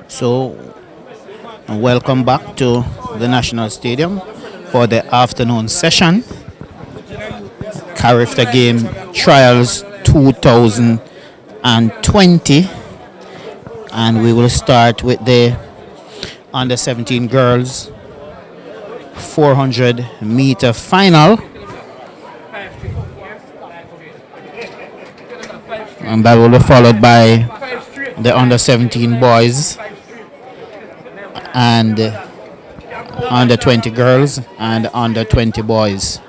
So, welcome back to the National Stadium for the afternoon session. Carifta Game Trials 2020. And we will start with the under 17 girls 400-meter final. And that will be followed by the under 17 boys and under 20 girls and under 20 boys.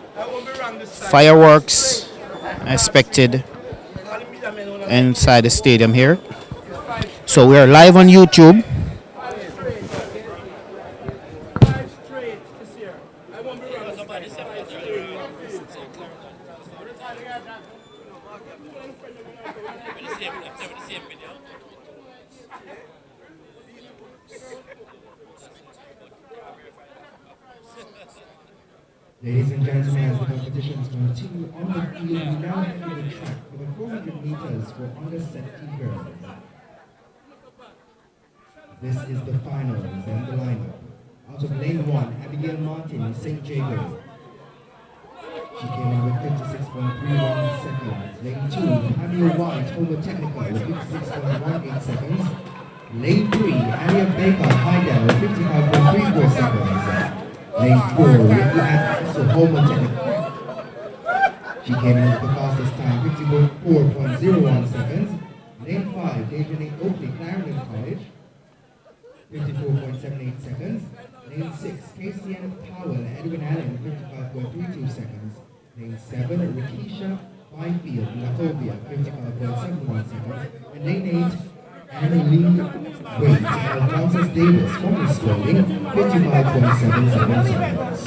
Fireworks expected inside the stadium here. So we are live on YouTube. Ladies and gentlemen, as the competitions continue on the field, we now enter the track for the 400 meters for under 17 girls. This is the finals and the lineup. Out of lane 1, Abigail Martin, St. Jacobs. She came in with 56.31 seconds. Lane 2, Pamela White, Homer Technical with 56.18 seconds. Lane 3, Alia Baker, Hydel with 55.34 seconds. Lane 4, Ricky Adams with Homer Technical. She came in with the fastest time, 54.01 seconds. Lane 5, Dejanay Oakley, Clarendon College, 54.78 seconds. Lane 6, KCN Powell, Edwin Allen, 55.32 seconds. Lane 7, Rikisha Byfield, Latovia, 55.71 seconds. And lane 8, Annalie Wait, Alphonsus Davis from the Sterling, 55.77 seconds.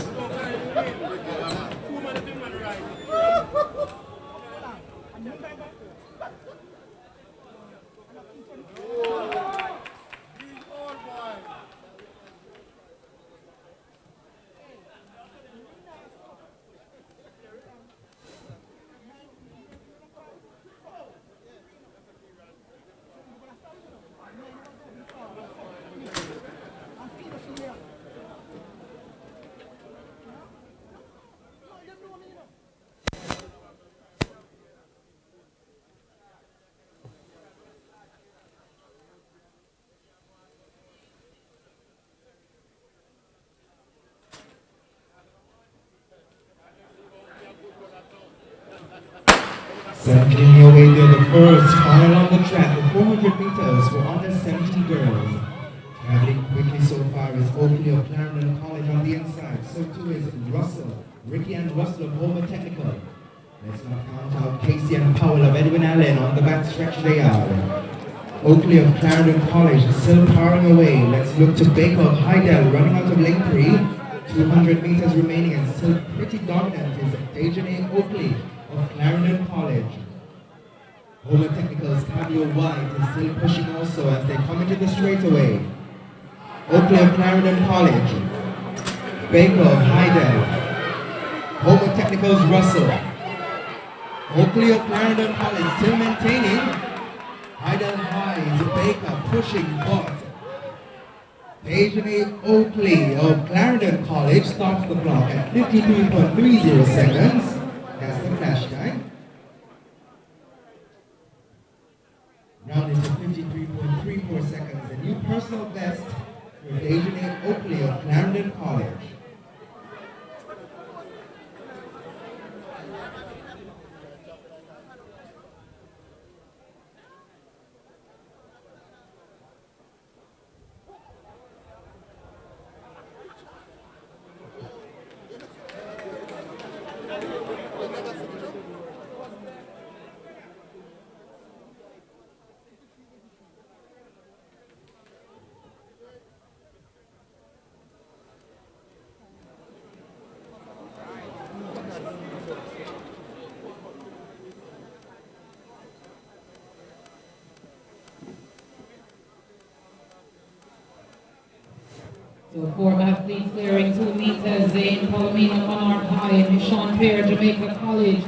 Settling your way to the first final on the track, the 400 meters for under 17 girls. Traveling quickly so far is Oakley of Clarendon College on the inside. So too is Russell, Ricky and Russell of Homer Technical. Let's not count out Casey and Powell of Edwin Allen on the back stretch they are. Oakley of Clarendon College is still powering away. Let's look to Baker of Hydel running out of lane 3. 200 meters remaining and still pretty dominant is Dejanay Oakley of Clarendon College. Homer Technical's Pablo White is still pushing also as they come into the straightaway. Oakley of Clarendon College, Baker of Hydel, Homer Technical's Russell, Oakley of Clarendon College still maintaining. Hydel Highs, Baker pushing but Dejanay Oakley of Clarendon College stops the clock at 53.30 seconds. That's the flash time. Rounded to 53.34 seconds. A new personal best for Dejanay Oakley of Clarendon College. So 4 athletes clearing 2 meters. Zane Palomino, Monarch High, Michon Fair, Jamaica College.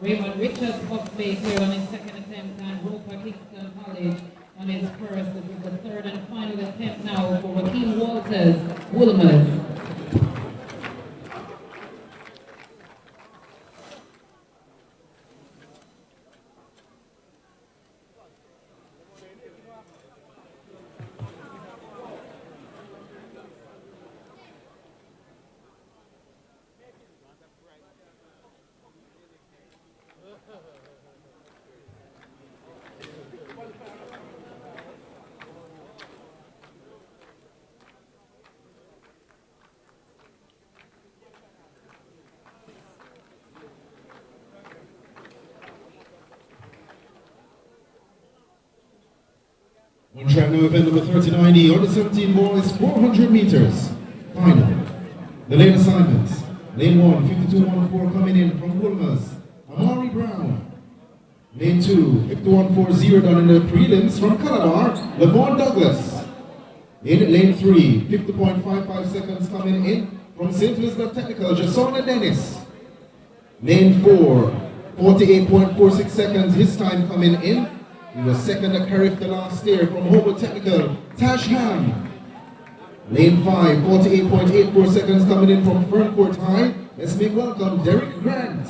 Raymond Richards, Buck Bay cleared on his second attempt, and Roper Kingston College on his first. This is the third and final attempt now for Raheem Walters, Wilmers. On track now, event number 39, under 17 boys, 400 meters. Final. The lane assignments. Lane 1, 52.14 coming in from Wilmers, Amari Brown. Lane 2, 51.40 done in the prelims from Calabar, Lavon Douglas. In lane 3, 50.55 seconds coming in from St. Elizabeth Technical, Jasona Dennis. Lane 4, 48.46 seconds, his time coming in. He was second at Carifta last year from Hobo Technical, Tash Ham. Lane 5, 48.84 seconds coming in from Ferncourt High. Let's make welcome Derek Grant.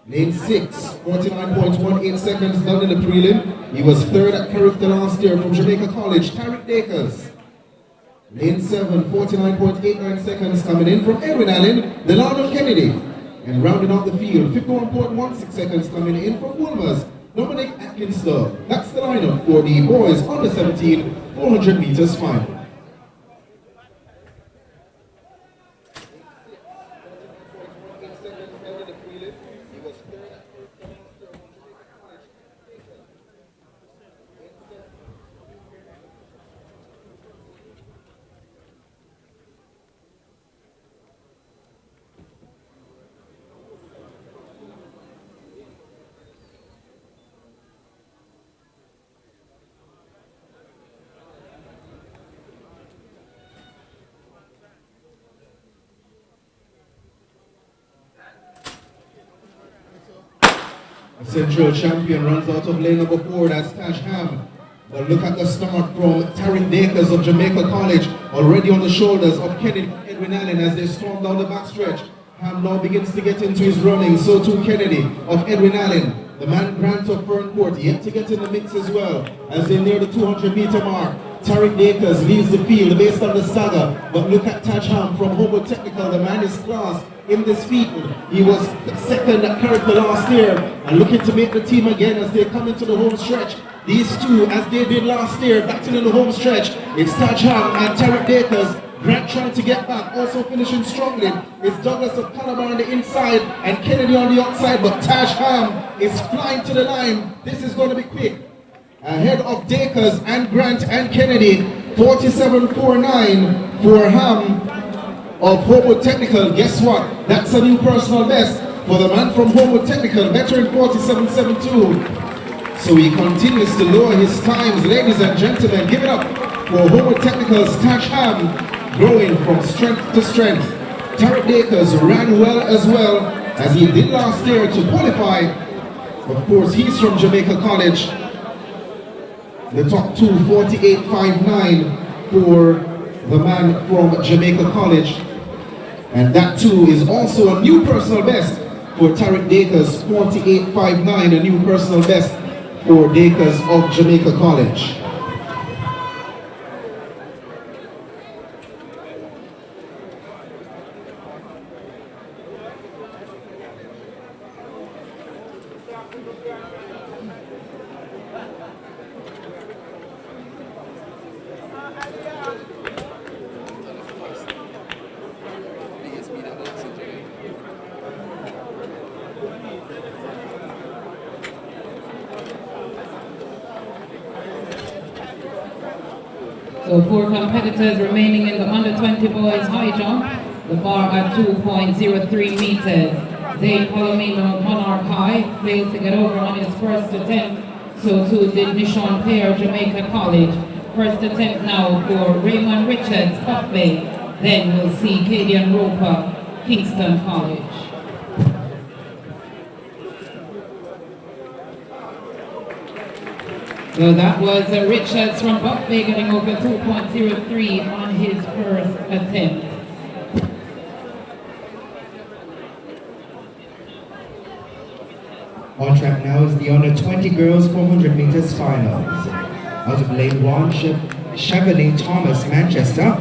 Lane 6, 49.18 seconds done in the prelim. He was third at Carifta last year from Jamaica College, Tarek Dakers. Lane 7, 49.89 seconds coming in from Edwin Allen, Delano Kennedy. And rounding out the field, 51.16 seconds coming in from Wilmers, Dominic Atkinson. That's the lineup for the boys under 17, 400 meters final. Central champion runs out of lane number 4, that's Tash Ham. But look at the start from Taryn Dakers of Jamaica College, already on the shoulders of Kennedy Edwin Allen as they storm down the backstretch. Ham now begins to get into his running, so too Kennedy of Edwin Allen. The man Grant of Ferncourt yet to get in the mix as well as they near the 200 meter mark. Tarek Dakers leads the field based on the stagger, but look at Taj Ham from Hobo Technical. The man is class in this field. He was second at Carifta last year and looking to make the team again as they come into the home stretch. These two, as they did last year, battling in the home stretch. It's Taj Ham and Tarek Dakers. Grant trying to get back, also finishing strongly. It's Douglas of Calabar on the inside and Kennedy on the outside, but Taj Ham is flying to the line. This is going to be quick. Ahead of Dakers and Grant and Kennedy, 47.49 for Ham of Hobo Technical. Guess what? That's a new personal best for the man from Hobo Technical, veteran 47.72. So he continues to lower his times. Ladies and gentlemen, give it up for Hobo Technical's Tash Ham, growing from strength to strength. Tarek Dakers ran well as he did last year to qualify. Of course, he's from Jamaica College. The top two, 48.59 for the man from Jamaica College. And that too is also a new personal best for Tarek Dakers, 48.59, a new personal best for Dakers of Jamaica College. So 4 competitors remaining in the under 20 boys high jump. The bar at 2.03 meters. Zane Palomino Monarch High failed to get over on his first attempt. So too did Nishon Pair, Jamaica College. First attempt now for Raymond Richards, Buff Bay. Then we'll see Cadian Roper, Kingston College. So that was Richards from Buck Bay getting over 2.03 on his first attempt. On track now is the under 20 girls 400 meters finals. Out of lane 1, Chevrolet Thomas Manchester.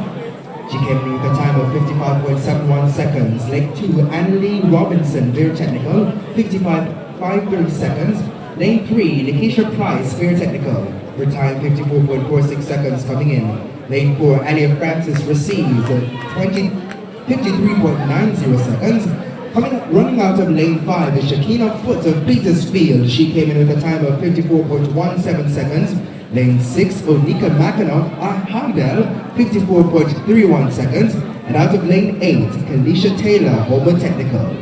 She came in with a time of 55.71 seconds. Lane 2, Annalie Robinson, very technical, 55.53 seconds. Lane 3, Lakeisha Price, very technical, her time 54.46 seconds coming in. Lane 4, Alia Francis receives 53.90 seconds. Running out of lane 5 is Shakina Foote of Petersfield. She came in with a time of 54.17 seconds. Lane 6, Onika Mackinoff Hardell, 54.31 seconds. And out of lane 8, Kalisha Taylor, Homer Technical.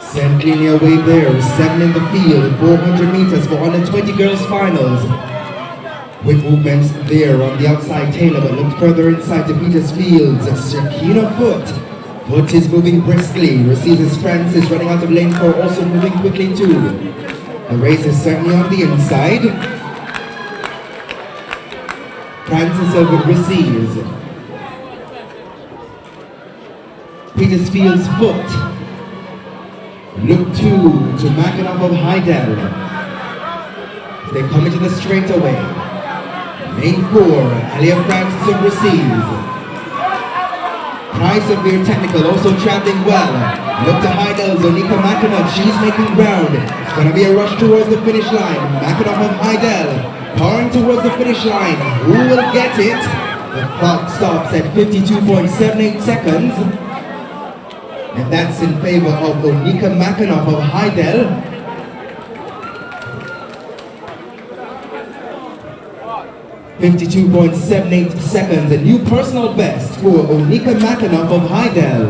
Send cleanly away there, 7 in the field, 400 meters for under 20 girls finals. Quick movements there on the outside Taylor, but looked further inside to Petersfield. Shakina Foote. Foote is moving briskly, receives Francis running out of lane 4, also moving quickly too. The race is certainly on the inside. Francis over receives. Petersfield's Foote. Look to Mackinoff of Hydell. They come into the straightaway. Lane 4, Alia Francis of receives. Price of Beer Technical also traveling well. Look to Hydell, Zonika Mackinoff, she's making ground. It's going to be a rush towards the finish line. Mackinoff of Hydell, powering towards the finish line. Who will get it? The clock stops at 52.78 seconds. And that's in favor of Onika Mackinoff of Hydell. .78 seconds, a new personal best for Onika Mackinoff of Hydell.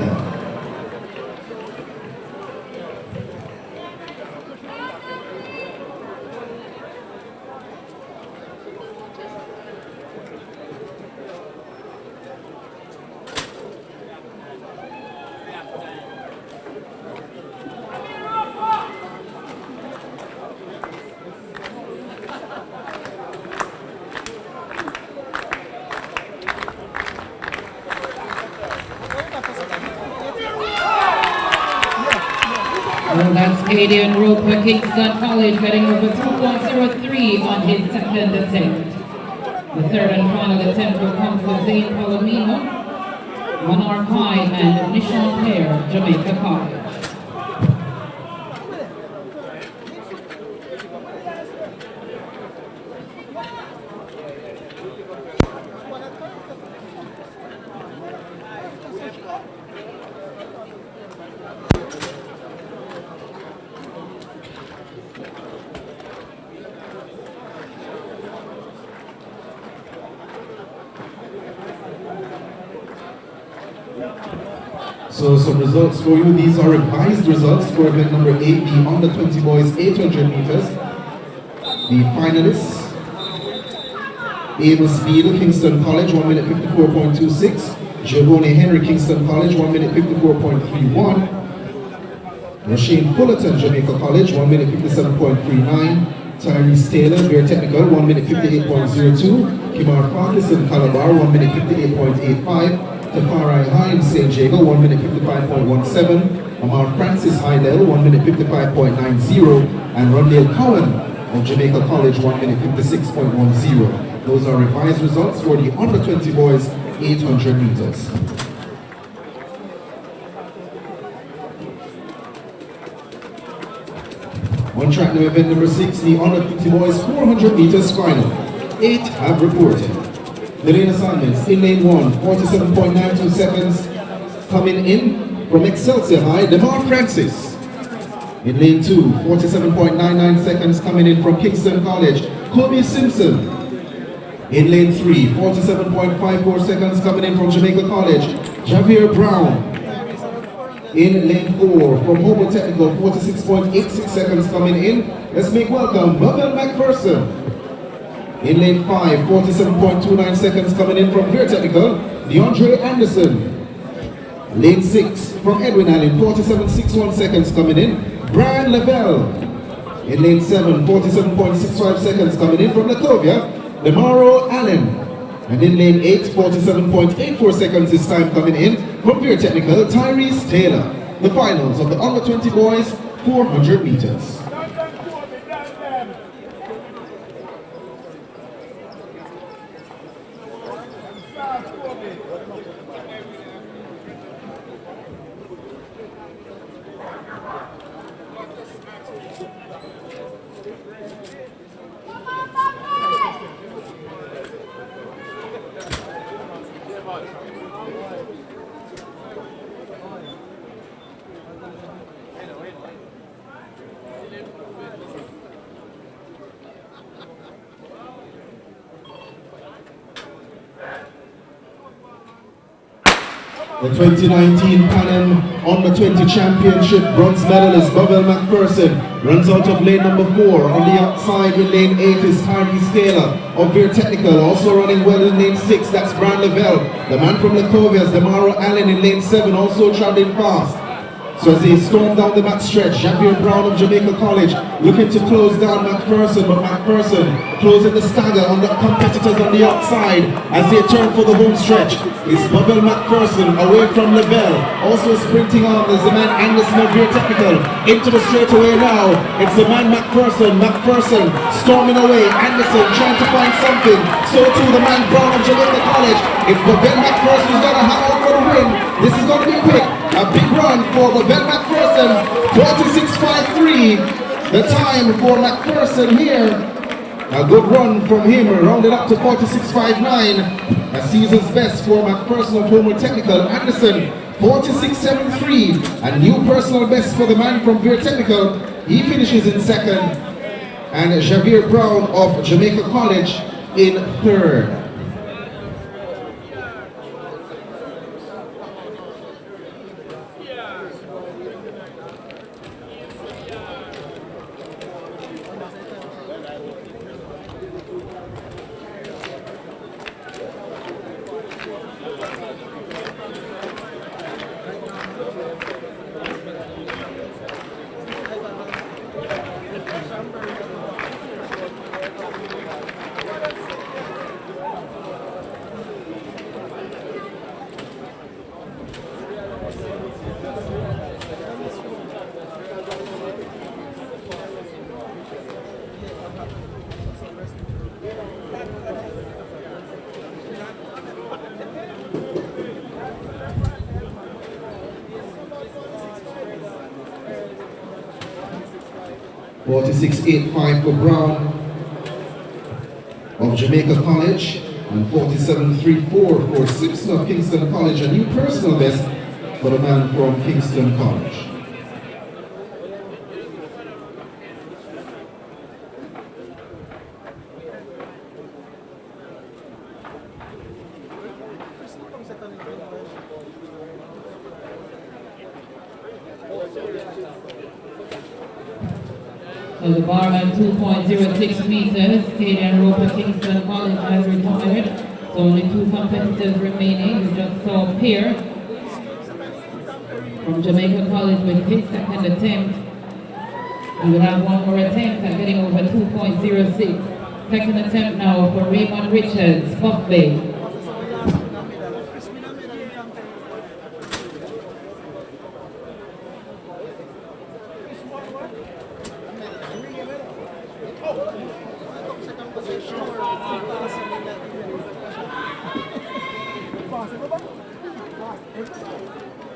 Well, that's Canadian Roper Kingston College getting over 2.03 on his second attempt. The third and final attempt will come for Zane Palomino, Monarch High, and Nishon Clare, Jamaica College. So some results for you. These are revised results for event number 8, the under 20 boys 800 meters. The finalists: Amos Beadle, Kingston College, 1 minute 54.26. Giovanni Henry, Kingston College, 1 minute 54.31. Rasheen Fullerton, Jamaica College, 1 minute 57.39. Tyrese Taylor, Beer Technical, 1 minute 58.02. Kimar Parkinson, Calabar, 1 minute 58.85. Tafari Hines, St. Jago, 1 minute 55.17. Amar Francis Hydell, 1 minute 55.90. And Rondale Cohen of Jamaica College, 1 minute 56.10. Those are revised results for the under 20 boys 800 meters. On track now, event number 6, the under 20 boys 400 meters final. 8 have reported. The lane assignments: in lane 1, 47.92 seconds. Coming in from Excelsior High, Demar Francis. In lane 2, 47.99 seconds. Coming in from Kingston College, Kobe Simpson. In lane 3, 47.54 seconds coming in from Jamaica College, Javier Brown. In lane 4, from Hobo Technical, 46.86 seconds coming in. Let's make welcome Bubble McPherson. In lane 5, 47.29 seconds coming in from Clear Technical, DeAndre Anderson. Lane 6, from Edwin Allen, 47.61 seconds coming in, Brian Lavelle. In lane 7, 47.65 seconds coming in from Lacovia, Demaro Allen. And in lane 8, 47.84 seconds this time coming in from Clear Technical, Tyrese Taylor. The finals of the under 20 boys, 400 meters. The 2019 Pan Am Under 20 Championship bronze medalist Bubble McPherson runs out of lane number 4. On the outside in lane 8 is Tyrese Taylor of Veer Technical. Also running well in lane 6, that's Brian Lavelle. The man from Lacovia is Demaro Allen in lane 7, also traveling fast. So as they storm down the back stretch, Javier Brown of Jamaica College looking to close down McPherson, but McPherson closing the stagger on the competitors on the outside as they turn for the home stretch. It's Bubble McPherson away from Lavelle. Also sprinting on is the man Anderson of Veer Technical. Into the straightaway now. It's the man McPherson. McPherson storming away. Anderson trying to find something. So too the man Brown of Jamaica College. It's Bubble McPherson who's going to hang out for the win. This is going to be quick. A big run for Bubble McPherson. 46.53. The time for McPherson here. A good run from him, rounded up to 46.59. A season's best for McPherson of Homer Technical. Anderson, 46.73. A new personal best for the man from Veer Technical. He finishes in second. And Javier Brown of Jamaica College in third. .46.85 for Brown of Jamaica College and 47.34 for Simpson of Kingston College, a new personal best for the man from Kingston College. So the bar at 2.06 meters, Stadium Roper Kingston College has retired. So only 2 competitors remaining. We just saw Pierre from Jamaica College with his second attempt. We will have one more attempt at getting over 2.06. Second attempt now for Raymond Richards, Buff Bay.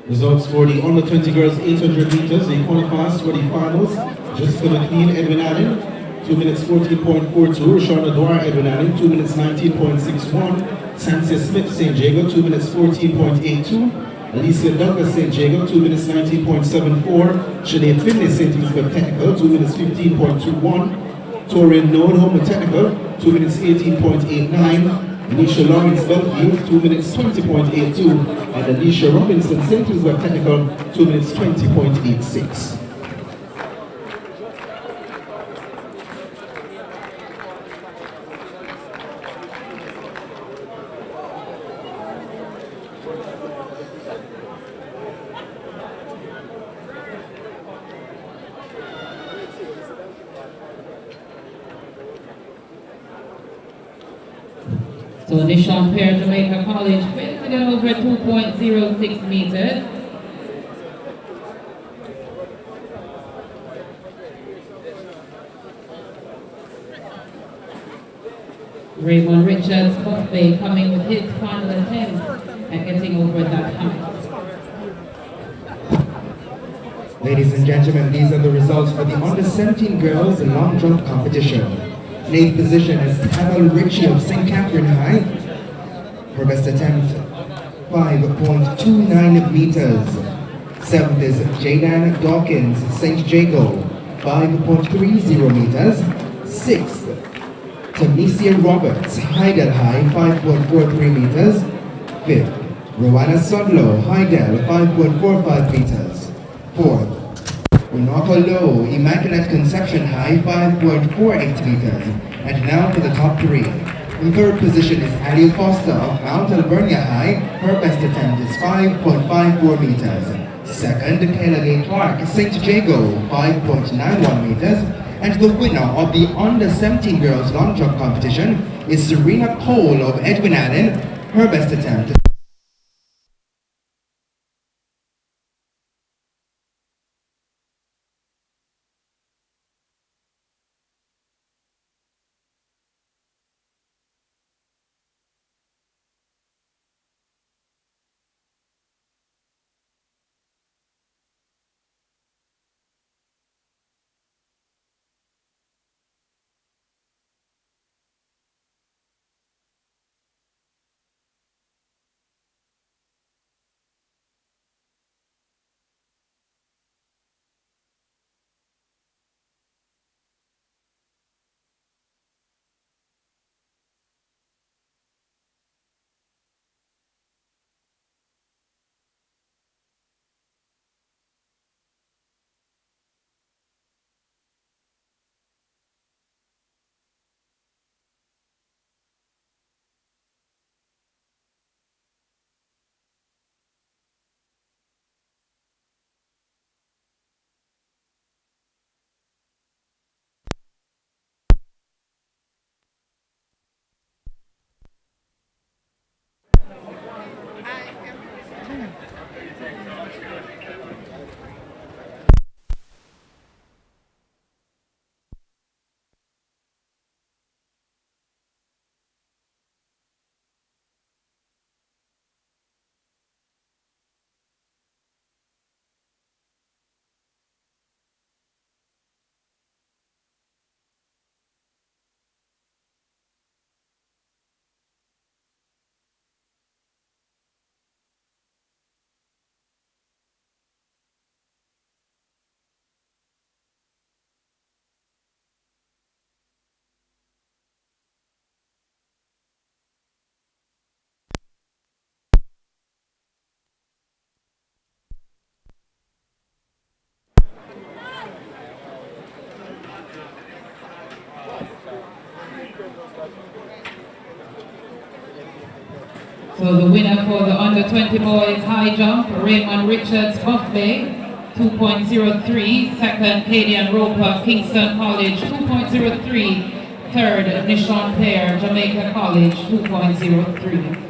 Results for the under 20 girls 800 meters. They qualified for the finals. Jessica McLean, Edwin Allen, 2 minutes 14.42. Rashana Dwyer, Edwin Allen, 2 minutes 19.61. Sansia Smith, St. Jago, 2 minutes 14.82. Alicia Douglas, St. Jago, 2 minutes 19.74. Sinead Finley, St. Elizabeth Technical, 2 minutes 15.21. Torian Node, Homer Technical, 2 minutes 18.89. Anisha Lawrence Belfield, 2 minutes 20.82. And Anisha Robinson, St. Elizabeth Technical, 2 minutes 20.86. So Nishon Pair Jamaica College failed to get over 2.06 meters. Raymond Richards Buffet coming with his final attempt at getting over that height. Ladies and gentlemen, these are the results for the under-17 girls long jump competition. In 8th position is Havel Ritchie of St. Catherine High. Her best attempt, 5.29 meters. 7th is Jadan Dawkins, St. Jago, 5.30 meters. 6th, Tamesia Roberts, Hydel High, 5.43 meters. 5th, Rowana Sodlow, Hydel, 5.45 meters. 4th, Unoko Low, Immaculate Conception High, 5.48 meters. And now for the top 3. In 3rd position is Ali Foster of Mount Alvernia High. Her best attempt is 5.54 meters. 2nd, Kayla Gay Clark, St. Jago, 5.91 meters. And the winner of the under-17 girls long jump competition is Serena Cole of Edwin Allen. Her best attempt is So the winner for the under-20 boys high jump, Raymond Richards Buffet, 2.03. Second, Cadian Roper, Kingston College, 2.03. Third, Nishon Pair, Jamaica College, 2.03.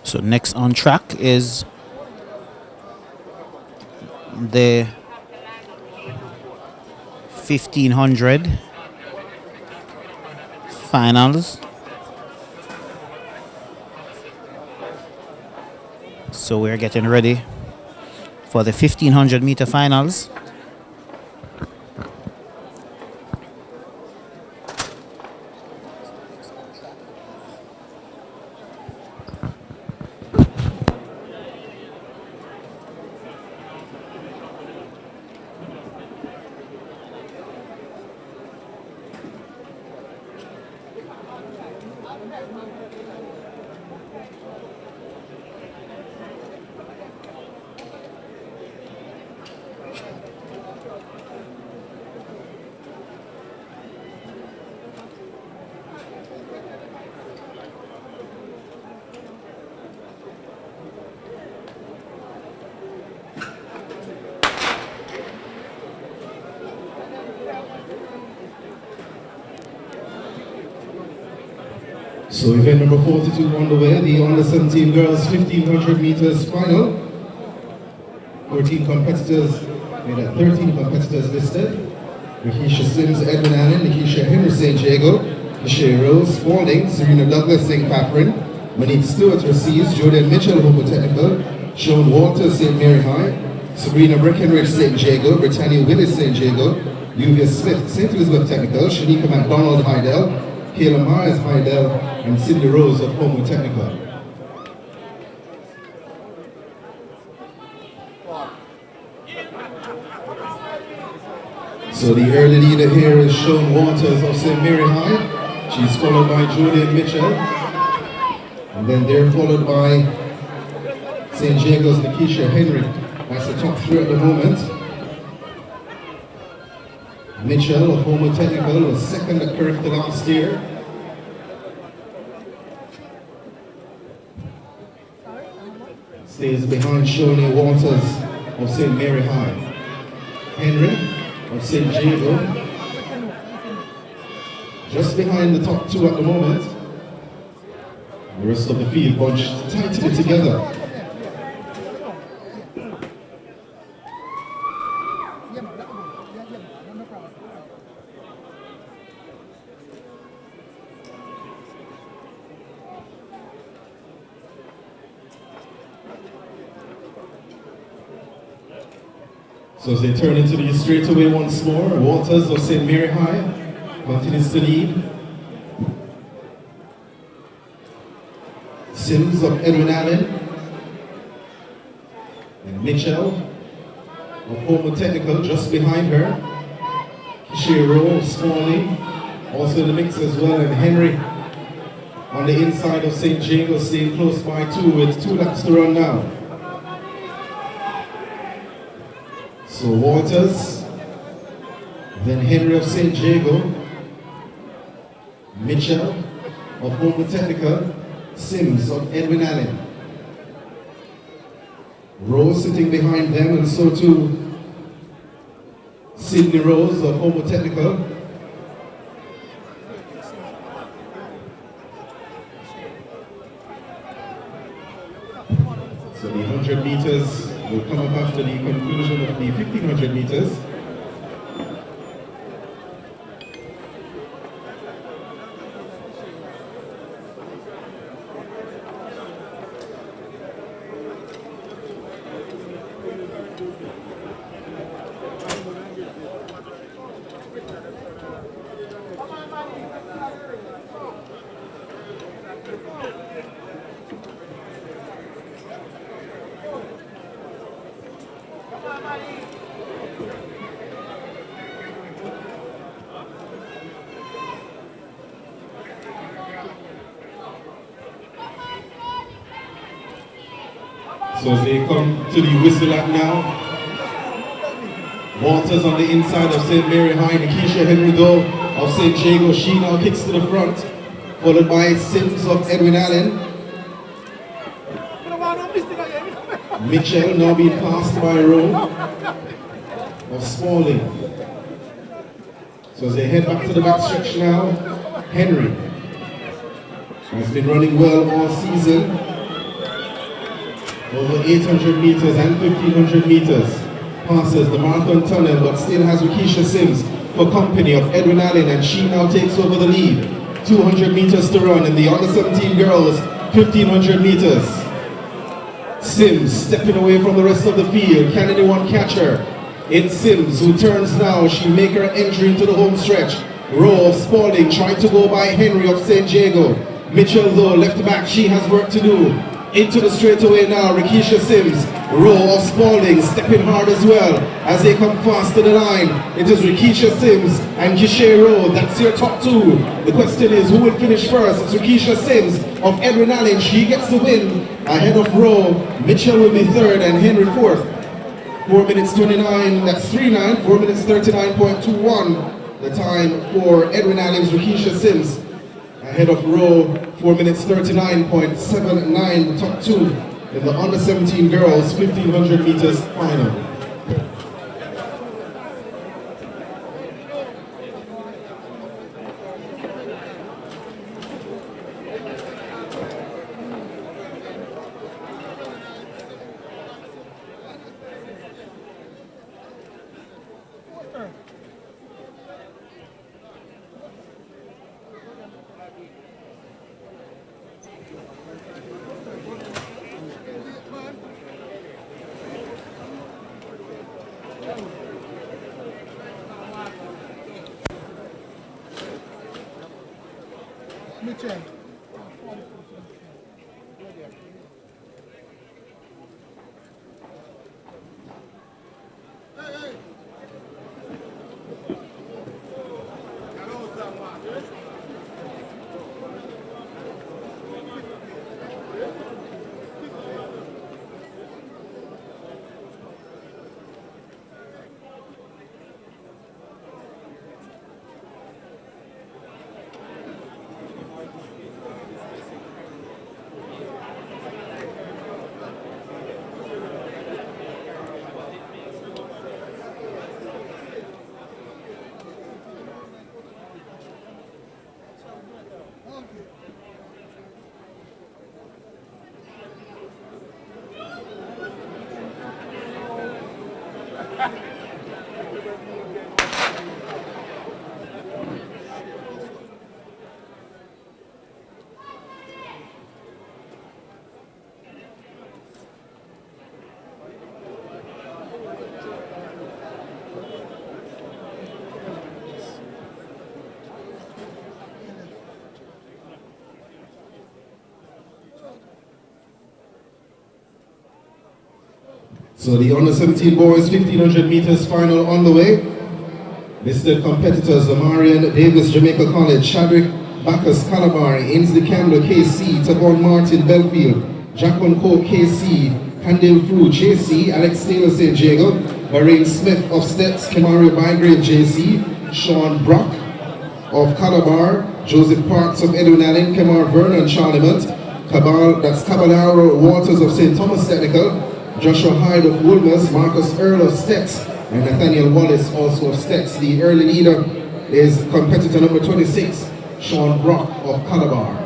So next on track is the 1500 finals. So we're getting ready for the 1500 meter finals. So event number 42 on the way, the under 17 girls 1500 meters final. 14 competitors, made at 13 competitors listed. Nikisha Sims, Edwin Allen, Nikisha Henry St. Jago, Nisha Rose Spalding, Serena Douglas St. Catherine, Monique Stewart receives, Jordan Mitchell Homo Technical, Sean Walters St. Mary High, Sabrina Breckenridge St. Jago, Britannia Willis St. Jago, Yuvia Smith St. Elizabeth Technical, Shanika McDonald Hydel, Kayla Myers Hydel, and Cindy Rose of Homo Technical. So the early leader here is Sean Waters of St. Mary High. She's followed by Julian Mitchell. And then they're followed by St. Jago's Nikisha Henry. That's the top three at the moment. Mitchell of Homo Technical was second at Carifta last year. Stays behind Shoni Waters of St. Mary High. Henry of St. Jago, just behind the top two at the moment. The rest of the field bunched tightly together. So as they turn into the straightaway once more, Waters of St. Mary High continues to lead. Sims of Edwin Allen and Mitchell of Homo Technical just behind her. Kishiro Spalding also in the mix as well, and Henry on the inside of St. Jago staying close by too with 2 laps to run now. So Waters, then Henry of St. Jago, Mitchell of Homo Technical, Sims of Edwin Allen. Rose sitting behind them, and so too Sydney Rose of Homo Technical. So the 100 meters will come up after the conclusion of the 1500 meters. So as they come to the whistle lap now, Waters on the inside of St. Mary High, Nikisha Henry though of St. Jago, she now kicks to the front, followed by Sims of Edwin Allen. Mitchell now being passed by Rowe of Spalding. So as they head back to the back stretch now, Henry has been running well all season. over 800 meters and 1500 meters. Passes the marathon tunnel but still has Rikisha Sims for company of Edwin Allen, and she now takes over the lead. 200 meters to run in the under 17 girls, 1500 meters. Sims stepping away from the rest of the field. Can anyone catch her? It's Sims who turns now. She make her entry into the home stretch. Row of Spalding trying to go by Henry of St. Diego. Mitchell though left back, she has work to do. Into the straightaway now, Rikisha Sims. Row of Spalding stepping hard as well as they come fast to the line. It is Rikisha Sims and Kishay Rowe. That's your top two. The question is who will finish first. It's Rikisha Sims of Edwin Allen. She gets the win ahead of Rowe. Mitchell will be third and Henry fourth. 4 minutes 29, that's 3:09, 4 minutes 39.21. The time for Edwin Allen's Rikisha Sims. Ahead of Rowe, 4 minutes 39.79, the top two in the under 17 girls 1500 meters final. So the under 17 boys 1500 meters final on the way. Listed competitors: Marion Davis, Jamaica College; Chadwick Bacchus, Calabar; Ainsley Campbell, KC; Tavon Martin, Belfield; Jacqueline Coke, KC; Handel Fru, JC; Alex Taylor, St. Diego; Bahrain Smith of Steps; Kemario Bygrave, JC; Sean Brock of Calabar; Joseph Parks of Edwin Allen; Kemar Vernon, Charlemont; Caballero Waters of St. Thomas Technical; Joshua Hyde of Woolmers; Marcus Earl of Stex; and Nathaniel Wallace also of Stex. The early leader is competitor number 26, Sean Brock of Calabar.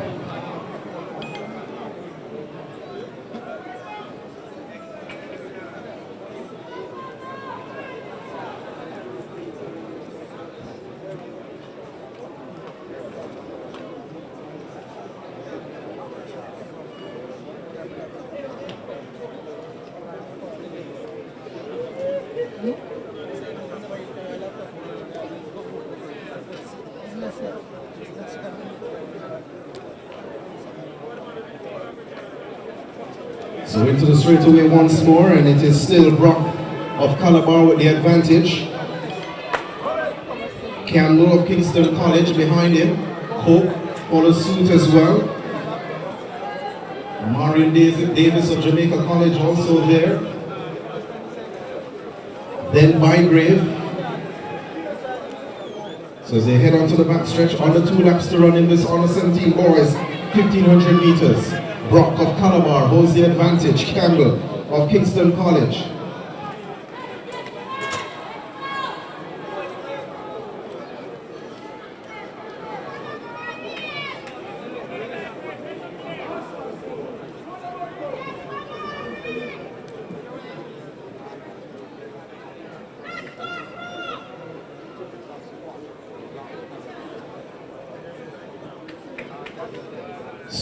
So into the straightaway once more, and it is still Brock of Calabar with the advantage. Campbell of Kingston College behind him. Coke follows suit as well. Marion Davis of Jamaica College also there. Then Bygrave. So as they head onto the backstretch, under 2 laps to run in this under 17 boys 1500 meters. Brock of Calabar holds the advantage. Campbell of Kingston College.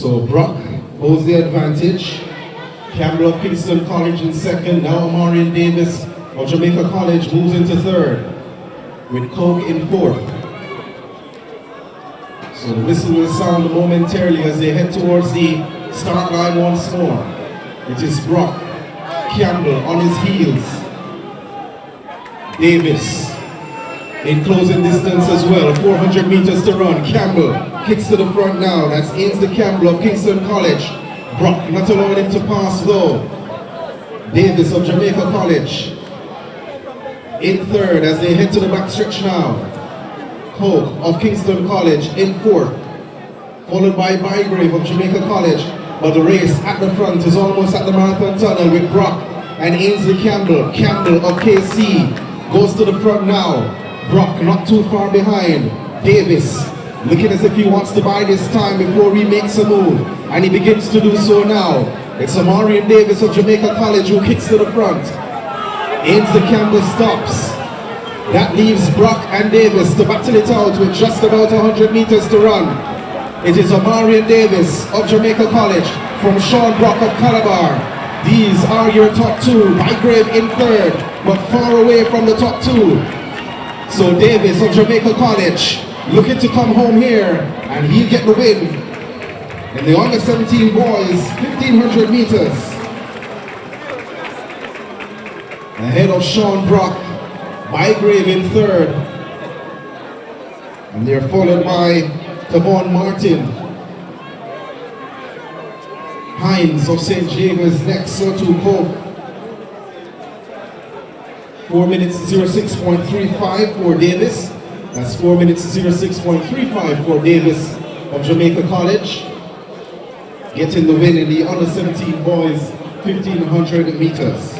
So Brock holds the advantage. Campbell of Kingston College in second. Now Marion Davis of Jamaica College moves into third, with Coke in fourth. So the whistle will sound momentarily as they head towards the start line once more. It is Brock, Campbell on his heels. Davis in closing distance as well, 400 meters to run. Campbell kicks to the front now. That's Ainsley Campbell of Kingston College. Brock not allowing him to pass though. Davis of Jamaica College in third as they head to the backstretch now. Coke of Kingston College in fourth, followed by Bygrave of Jamaica College. But the race at the front is almost at the marathon tunnel with Brock and Ainsley Campbell. Campbell of KC goes to the front now. Brock not too far behind. Davis looking as if he wants to buy this time before he makes a move, and he begins to do so now. It's Amarian Davis of Jamaica College who kicks to the front. Ainsley Campbell stops. That leaves Brock and Davis to battle it out with just about 100 meters to run. It is Amarian Davis of Jamaica College from Sean Brock of Calabar. These are your top two. Bygrave in third, but far away from the top two. So Davis of Jamaica College looking to come home here, and he'll get the win in the under 17 boys 1500 meters. Ahead of Sean Brock, Bygrave in third, and they're followed by Tavon Martin. Hines of St. James next, so to Coke. 4 minutes 06.35 for Davis. That's 4 minutes 06.35 for Davis of Jamaica College, getting the win in the under 17 boys 1500 meters.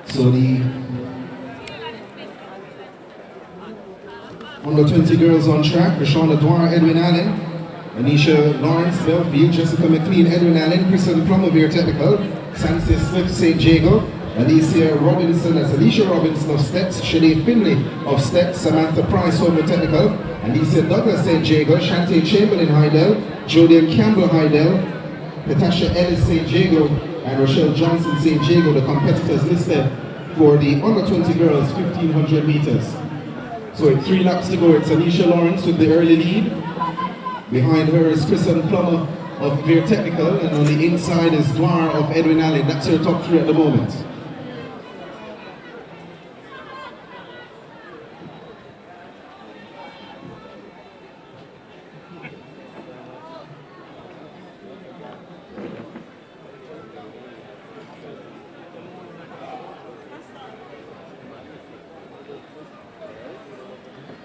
So the under 20 girls on track: Rashawn Adwar, Edwin Allen, Anisha Lawrence, Belfield, Jessica McLean, Edwin Allen, Kristen Plummer, Technical, Sancy Smith, St. Jago, Alicia Robinson as Alicia Robinson of Steps, Shanae Finley of Steps, Samantha Price, Homer Technical, Alicia Douglas, St. Jago, Shantae Chamberlain, Hydel, Jodian Campbell, Hydel, Natasha Ellis, St. Jago, and Rochelle Johnson, St. Jago, the competitors listed for the under 20 girls 1500 meters. So with 3 laps to go, it's Anisha Lawrence with the early lead. Behind her is Kristen Plummer of Veer Technical, and on the inside is Dwar of Edwin Allen. That's her top 3 at the moment.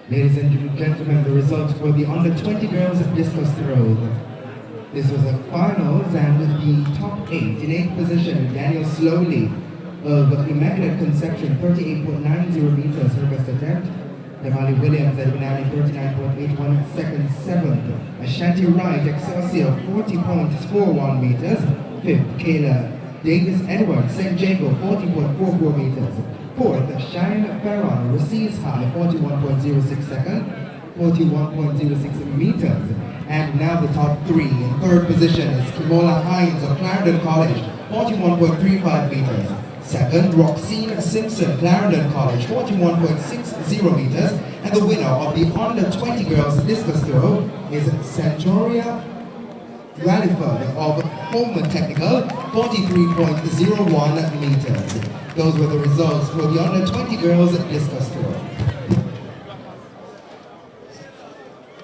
Ladies and gentlemen, the results for the under 20 girls discus throw. This was a finals, and the top 8 in 8th position, Daniel Slowly of Immaculate Conception, 38.90 meters, her best attempt. Damali Williams at Benali, 39.81 seconds, 7th. Ashanti Wright, Excelsior, 40.41 meters. 5th, Kayla Davis Edwards, St. Jago, 40.44 meters. 4th, Shine Farron, Receives High, 41.06 seconds, 41.06 meters. And now the top 3. In 3rd position is Kimola Hines of Clarendon College, 41.35 meters. 2nd, Roxine Simpson, Clarendon College, 41.60 meters. And the winner of the under 20 girls discus throw is Santoria Carifta of Home Technical, 43.01 meters. Those were the results for the under 20 girls discus throw.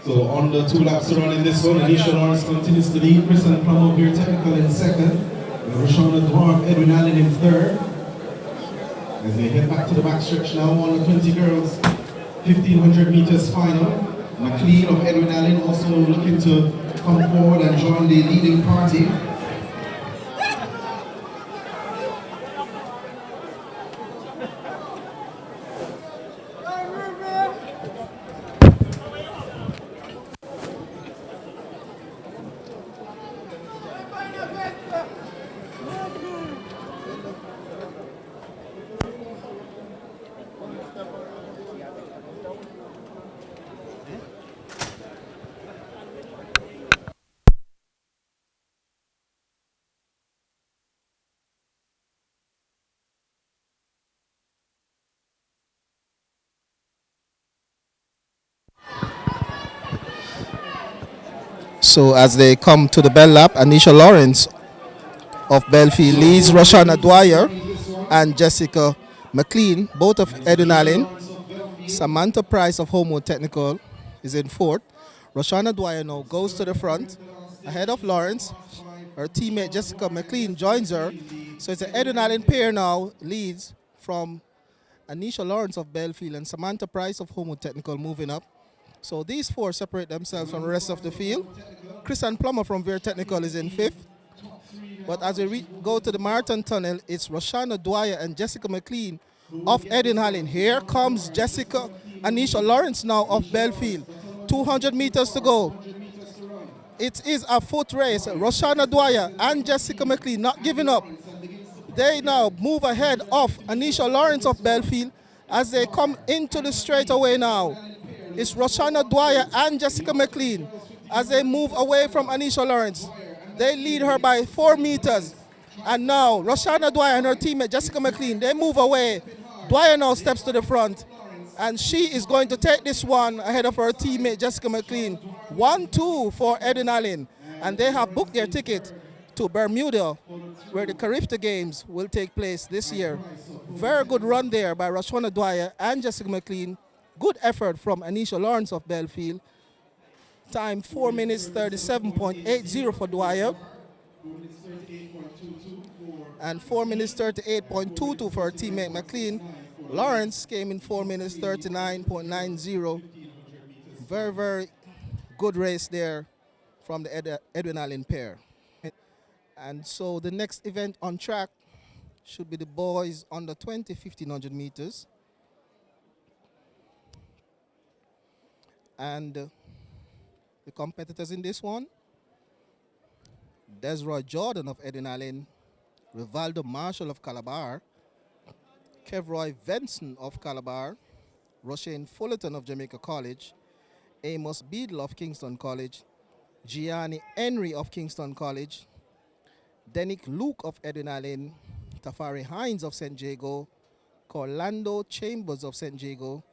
So on the 2 laps to run in this one, Alicia Lawrence continues to lead, Kristen Plum of Beer Technical in second, Roshana Dwarf, Edwin Allen in third. As they head back to the backstretch now on the 20 girls, 1500 meters final. McLean of Edwin Allen also looking to come forward and join the leading party. So as they come to the bell lap, Anisha Lawrence of Belfield leads Roshana Dwyer and Jessica McLean, both of Edwin Allen. Samantha Price of Homewood Technical is in fourth. Roshana Dwyer now goes to the front, ahead of Lawrence. Her teammate Jessica McLean joins her. So it's an Edwin Allen pair now, leads from Anisha Lawrence of Belfield and Samantha Price of Homewood Technical moving up. So these four separate themselves from the rest of the field. Kristen Plummer from Veer Technical is in fifth. But as we go to the marathon tunnel, it's Roshana Dwyer and Jessica McLean of Edwin Allen. Here comes Jessica Anisha Lawrence now of Belfield. 200 meters to go. It is a foot race. Roshana Dwyer and Jessica McLean not giving up. They now move ahead of Anisha Lawrence of Belfield as they come into the straightaway now. It's Roshana Dwyer and Jessica McLean as they move away from Anisha Lawrence. They lead her by 4 meters. And now Roshana Dwyer and her teammate Jessica McLean, they move away. Dwyer now steps to the front. And she is going to take this one ahead of her teammate Jessica McLean. 1-2 for Edwin Allen. And they have booked their ticket to Bermuda, where the Carifta Games will take place this year. Very good run there by Roshana Dwyer and Jessica McLean. Good effort from Anisha Lawrence of Belfield. Time 4 minutes 37.80 for Dwyer. And 4 minutes 38.22 for her teammate McLean. Lawrence came in 4 minutes 39.90. Very, very good race there from the Edwin Allen pair. And so the next event on track should be the boys under 20 1500 meters. And the competitors in this one, Desroy Jordan of Edwin Allen, Rivaldo Marshall of Calabar, Kevroy Venson of Calabar, Roshane Fullerton of Jamaica College, Amos Beadle of Kingston College, Gianni Henry of Kingston College, Denick Luke of Edwin Allen, Tafari Hines of St. Jago, Corlando Chambers of St. Jago,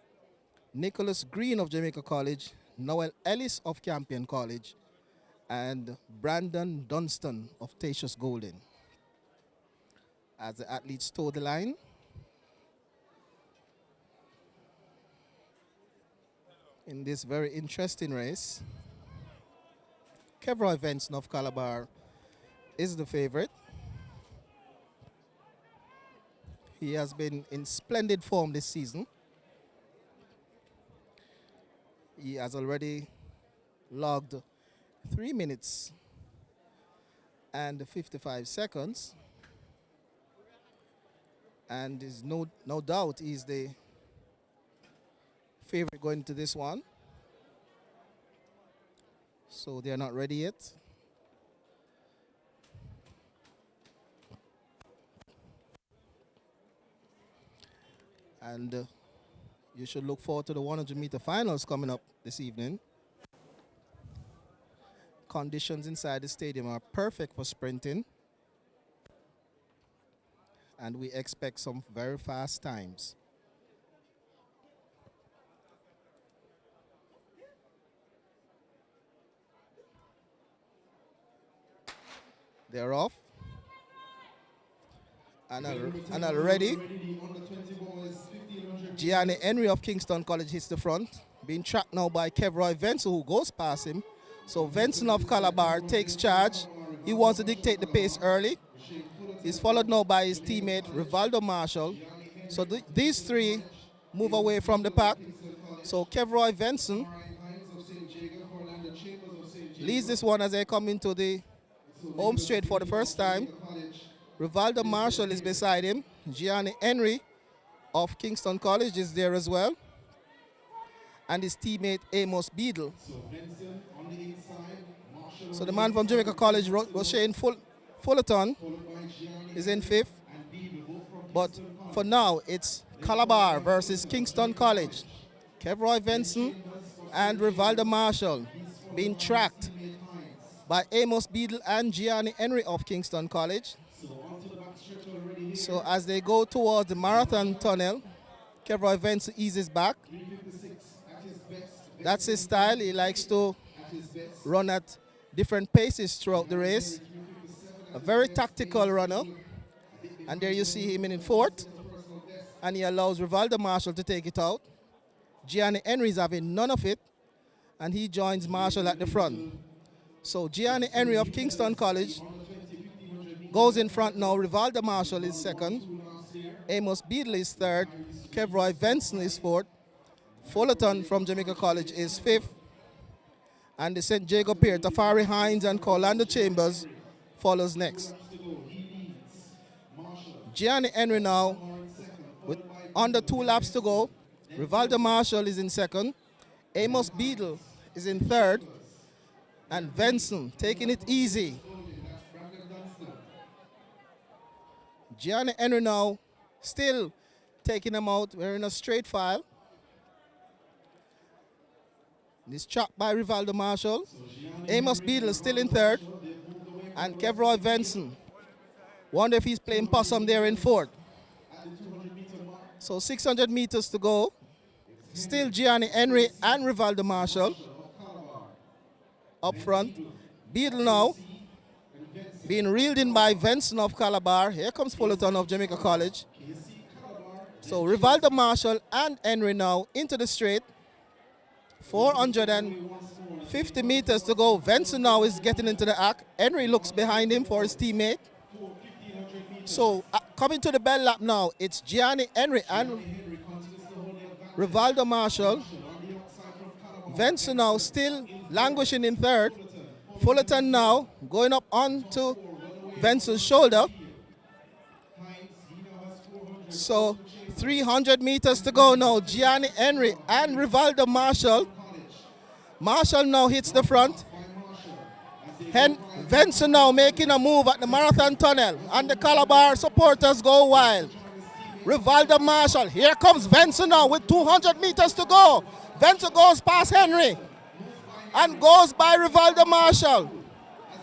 Nicholas Green of Jamaica College, Noel Ellis of Campion College, and Brandon Dunstan of Tatius Golden. As the athletes toe the line, in this very interesting race, Kevroy Venson of Calabar is the favorite. He has been in splendid form this season. He has already logged 3 minutes and 55 seconds. And there's no doubt he's the favorite going to this one. So they're not ready yet. And you should look forward to the 100-meter finals coming up this evening. Conditions inside the stadium are perfect for sprinting. And we expect some very fast times. They're off. And already, Gianni Henry of Kingston College hits the front. Being tracked now by Kevroy Venson, who goes past him. So Venson of Calabar takes charge. He wants to dictate the pace early. He's followed now by his teammate, Rivaldo Marshall. So these three move away from the pack. So Kevroy Venson leads this one as they come into the home straight for the first time. Rivaldo Marshall is beside him. Gianni Henry of Kingston College is there as well. And his teammate Amos Beadle. So the man from Jamaica College, Shane Fullerton, is in fifth. But for now, it's Calabar versus Kingston College. Kevroy Venson and Rivaldo Marshall being tracked by Amos Beadle and Gianni Henry of Kingston College. So as they go towards the marathon tunnel, Kevroy Venson eases back. That's his style. He likes to run at different paces throughout the race. A very tactical runner. And there you see him in fourth. And he allows Rivaldo Marshall to take it out. Gianni Henry is having none of it. And he joins Marshall at the front. So Gianni Henry of Kingston College goes in front now. Rivaldo Marshall is second. Amos Beadle is third. Kevroy Venson is fourth. Fullerton from Jamaica College is fifth. And the St. Jacob pair, Tafari Hines and Orlando Chambers, follows next. Gianni Henry now, with under 2 laps to go. Rivaldo Marshall is in second. Amos Beadle is in third. And Venson taking it easy. Gianni Henry now still taking them out. We're in a straight file. This tracked by Rivaldo Marshall. Amos Beadle still in third. And Kevroy Venson. Wonder if he's playing possum there in fourth. So 600 meters to go. Still Gianni Henry and Rivaldo Marshall up front. Beadle now being reeled in by Venson of Calabar. Here comes Fullerton of Jamaica College. So Rivaldo Marshall and Henry now into the straight. 450 meters to go. Venson now is getting into the act. Henry looks behind him for his teammate. So coming to the bell lap now, it's Gianni Henry and Rivaldo Marshall. Venson now still languishing in third. Fullerton now going up onto Venson's shoulder. So 300 meters to go now. Gianni Henry and Rivaldo Marshall. Marshall now hits the front. Venson now making a move at the marathon tunnel. And the Calabar supporters go wild. Rivaldo Marshall. Here comes Venson now with 200 meters to go. Venson goes past Henry and goes by Rivaldo Marshall.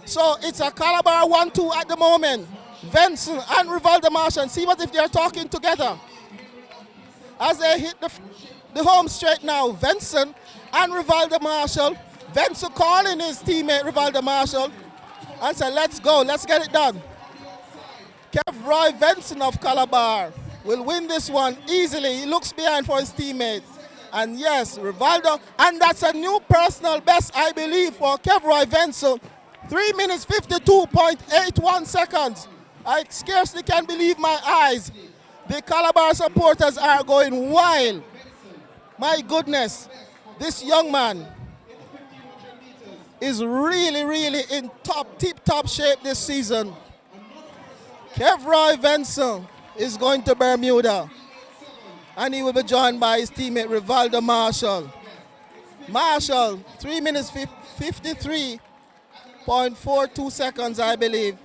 So it's a Calabar 1-2 at the moment. Venson and Rivaldo Marshall. See what if they're talking together. As they hit the home straight now. Venson and Rivaldo Marshall. Venson calling his teammate Rivaldo Marshall and said, let's go, let's get it done. Kevroy Venson of Calabar will win this one easily. He looks behind for his teammate. And yes, Rivaldo, and that's a new personal best, I believe, for Kevroy Venson. 3 minutes 52.81 seconds. I scarcely can believe my eyes. The Calabar supporters are going wild. My goodness, this young man is really in tip-top shape this season. Kevroy Venson is going to Bermuda. And he will be joined by his teammate Rivaldo Marshall. Marshall, 3 minutes 53.42 seconds, I believe.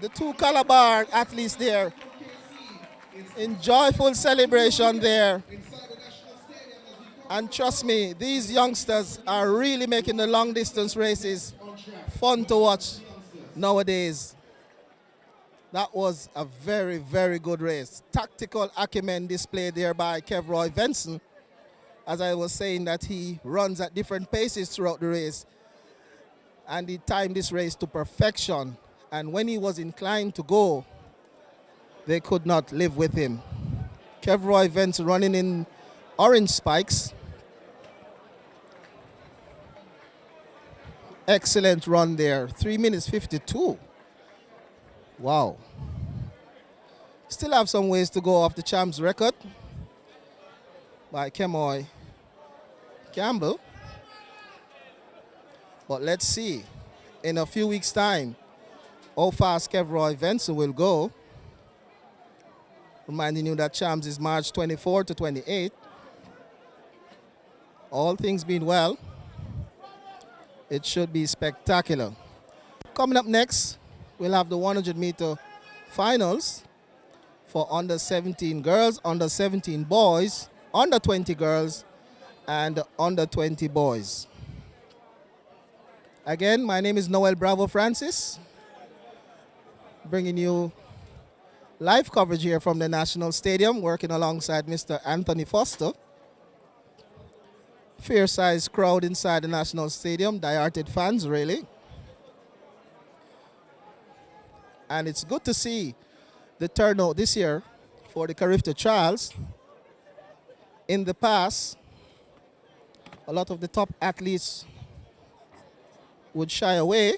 The two Calabar athletes there in joyful celebration there. And trust me, these youngsters are really making the long distance races fun to watch nowadays. That was a very good race. Tactical acumen displayed there by Kevroy Venson. As I was saying, that he runs at different paces throughout the race. and he timed this race to perfection. And when he was inclined to go, they could not live with him. Kevroy Vance running in orange spikes. Excellent run there. 3 minutes 52. Wow. Still have some ways to go off the champs record by Kemoy Campbell. But let's see in a few weeks' time how fast Kevroy Vance will go. Reminding you that champs is March 24 to 28. All things being well, it should be spectacular. Coming up next, we'll have the 100-meter finals for under 17 girls, under 17 boys, under 20 girls, and under 20 boys. Again, my name is Noel Bravo Francis, bringing you live coverage here from the National Stadium, working alongside Mr. Anthony Foster. Fair-sized crowd inside the National Stadium, diehard fans really. And it's good to see the turnout this year for the Carifta trials. In the past, a lot of the top athletes would shy away,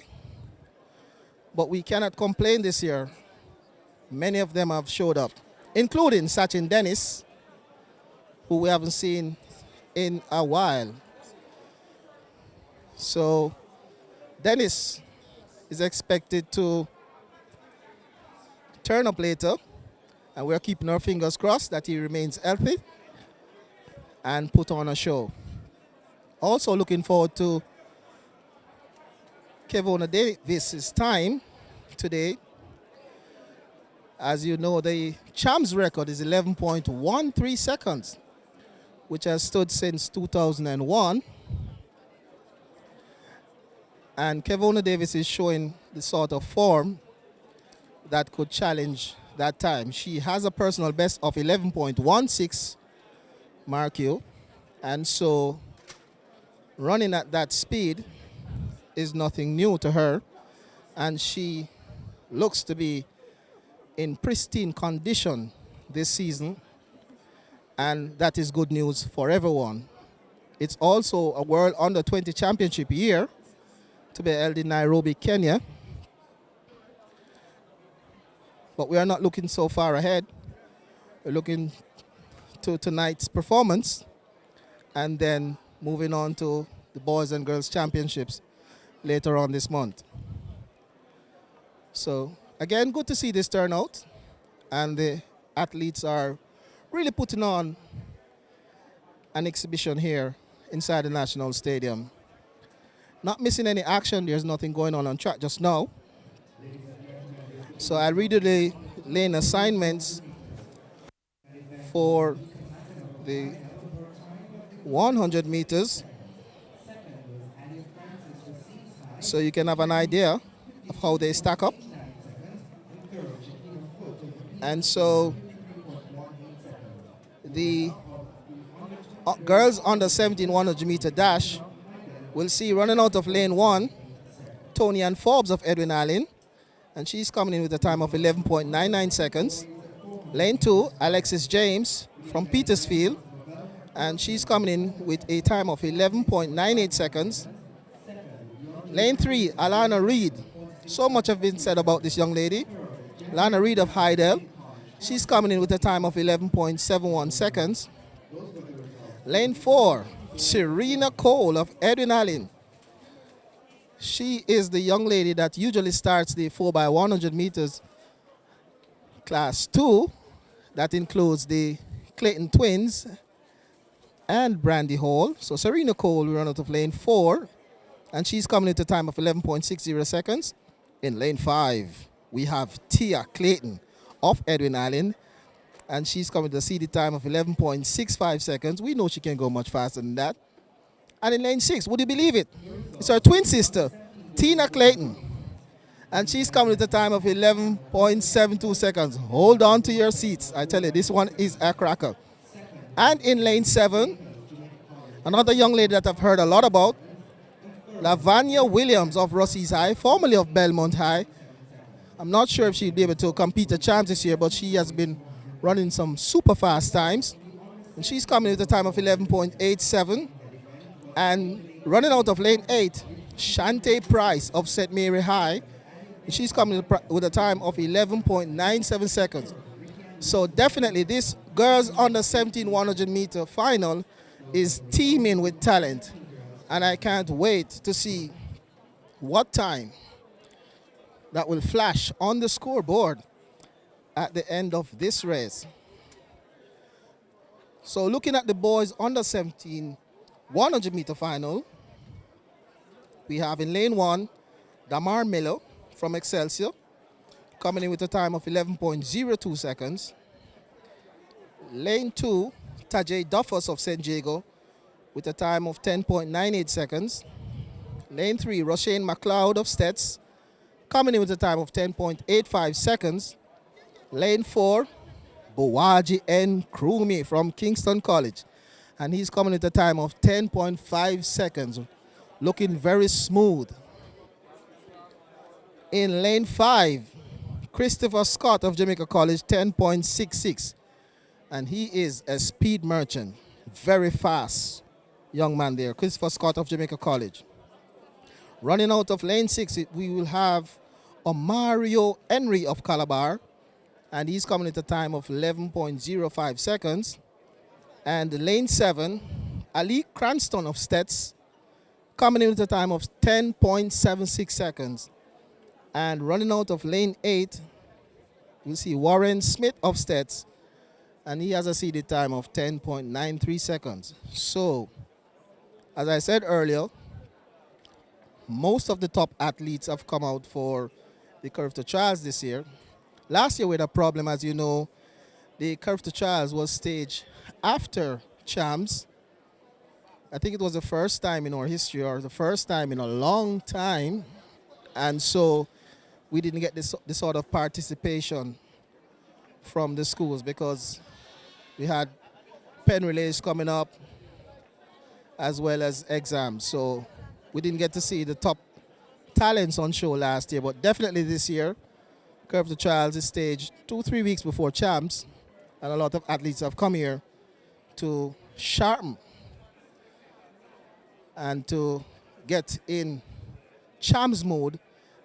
but we cannot complain this year. Many of them have showed up, including Sachin Dennis, who we haven't seen in a while. So Dennis is expected to turn up later, and we're keeping our fingers crossed that he remains healthy and put on a show. Also looking forward to Kevona Davis's time today. As you know, the champs record is 11.13 seconds, which has stood since 2001. And Kevona Davis is showing the sort of form that could challenge that time. She has a personal best of 11.16, mark you. And so running at that speed is nothing new to her. And she looks to be in pristine condition this season. And that is good news for everyone. It's also a World Under-20 Championship year to be held in Nairobi, Kenya. But we are not looking so far ahead. We're looking to tonight's performance and then moving on to the Boys and Girls Championships later on this month. So, again, good to see this turnout. And the athletes are really putting on an exhibition here inside the National Stadium. Not missing any action. There's nothing going on track just now. So I'll read you the lane assignments for the 100 meters so you can have an idea of how they stack up. And so the girls under 17 100-meter dash will see running out of lane 1, Tony Ann Forbes of Edwin Allen, and she's coming in with a time of 11.99 seconds. Lane 2, Alexis James from Petersfield, and she's coming in with a time of 11.98 seconds. Lane 3, Alana Reed. So much has been said about this young lady. Alana Reed of Hydel. She's coming in with a time of 11.71 seconds. Lane 4, Serena Cole of Edwin Allen. She is the young lady that usually starts the 4x100 meters class 2. That includes the Clayton twins and Brandy Hall. So Serena Cole will run out of lane 4, and she's coming into a time of 11.60 seconds. In lane 5, we have Tia Clayton of Edwin Allen, and she's coming to a CD time of 11.65 seconds. We know she can go much faster than that. And in lane 6, would you believe it? It's her twin sister, Tina Clayton. And she's coming with a time of 11.72 seconds. Hold on to your seats. I tell you, this one is a cracker. And in lane 7, another young lady that I've heard a lot about, Lavanya Williams of Rossies High, formerly of Belmont High. I'm not sure if she'll be able to compete at champs this year, but she has been running some super fast times. And she's coming with a time of 11.87. And running out of lane 8, Shante Price of St. Mary High. She's coming with a time of 11.97 seconds. So definitely this girls under 17 100 meter final is teeming with talent. And I can't wait to see what time that will flash on the scoreboard at the end of this race. So looking at the boys under 17 100 meter final, we have in lane 1 Damar Miller from Excelsior coming in with a time of 11.02 seconds. Lane 2 Tajay Duffus of San Diego with a time of 10.98 seconds. Lane 3 Roshane McLeod of Stets coming in with a time of 10.85 seconds. Lane 4 Bowaji N. Krumi from Kingston College, and he's coming with a time of 10.5 seconds, looking very smooth. In lane 5, Christopher Scott of Jamaica College, 10.66, and he is a speed merchant, very fast young man there, Christopher Scott of Jamaica College. Running out of lane 6, we will have Omario Henry of Calabar, and he's coming at a time of 11.05 seconds. And lane 7, Ali Cranston of Stets, coming in with a time of 10.76 seconds. And running out of lane 8, we'll see Warren Smith of Stets, and he has a seeded time of 10.93 seconds. So, as I said earlier, most of the top athletes have come out for the Carifta Trials this year. Last year we had a problem, as you know. The Carifta Trials was staged after champs. I think it was the first time in our history, or the first time in a long time. And so we didn't get this sort of participation from the schools because we had pen relays coming up as well as exams. So we didn't get to see the top talents on show last year, but definitely this year, Carifta Trials is staged 2-3 weeks before champs, and a lot of athletes have come here to sharpen and to get in champs mode.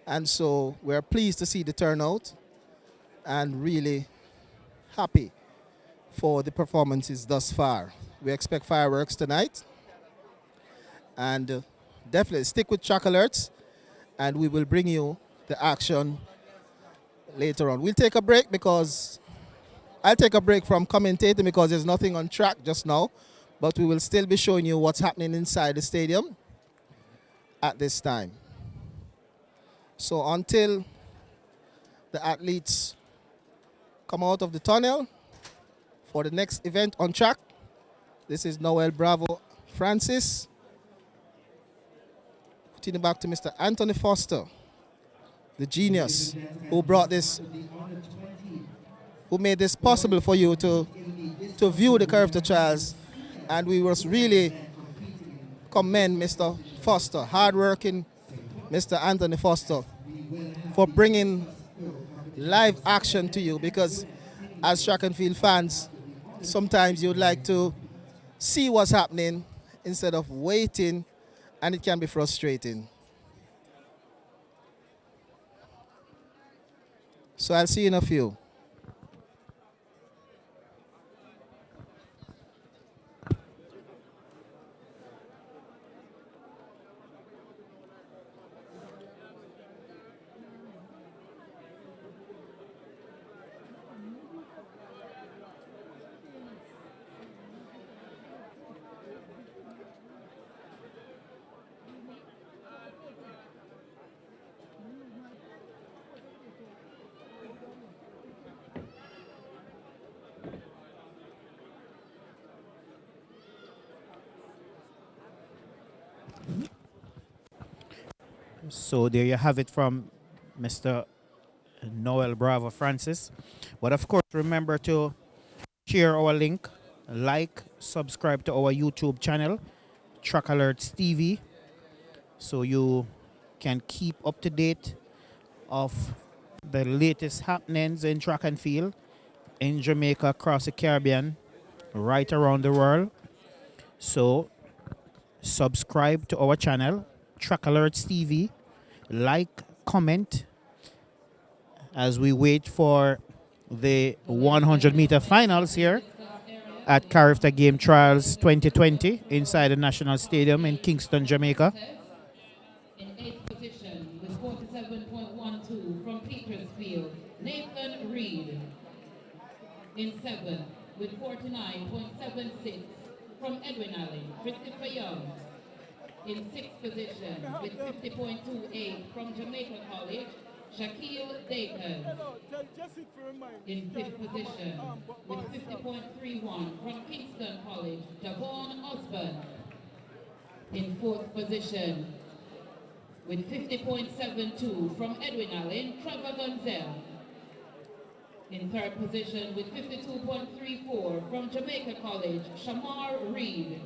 And so we're pleased to see the turnout and really happy for the performances thus far. We expect fireworks tonight, and definitely stick with track alerts, and we will bring you the action later on. We'll take a break because I'll take a break from commentating because there's nothing on track just now, but we will still be showing you what's happening inside the stadium at this time. So until the athletes come out of the tunnel for the next event on track, this is Noel Bravo Francis. Putting it back to Mr. Anthony Foster, the genius who brought this, who made this possible for you to view the Carifta Trials. And we must really commend Mr. Foster, hardworking Mr. Anthony Foster, for bringing live action to you, because as track and field fans, sometimes you'd like to see what's happening instead of waiting, and it can be frustrating. So I'll see you in a few. So there you have it from Mr. Noel Bravo Francis. But of course, remember to share our link, like, subscribe to our YouTube channel, Track Alerts TV, so you can keep up to date of the latest happenings in track and field in Jamaica, across the Caribbean, right around the world. So subscribe to our channel, Track Alerts TV, like, comment as we wait for the 100-meter finals here at Carifta Game Trials 2020 inside the National Stadium in Kingston, Jamaica. In 8th position with 47.12 from Petersfield, Nathan Reed. In 7th with 49.76 from Edwin Allen, Christopher Young. In 6th position with 50.28 from Jamaica College, Shaquille Dacres. In 5th position with 50.31 from Kingston College, Javon Osborne. In 4th position with 50.72 from Edwin Allen, Trevor Gonzell. In 3rd position with 52.34 from Jamaica College, Shamar Reed.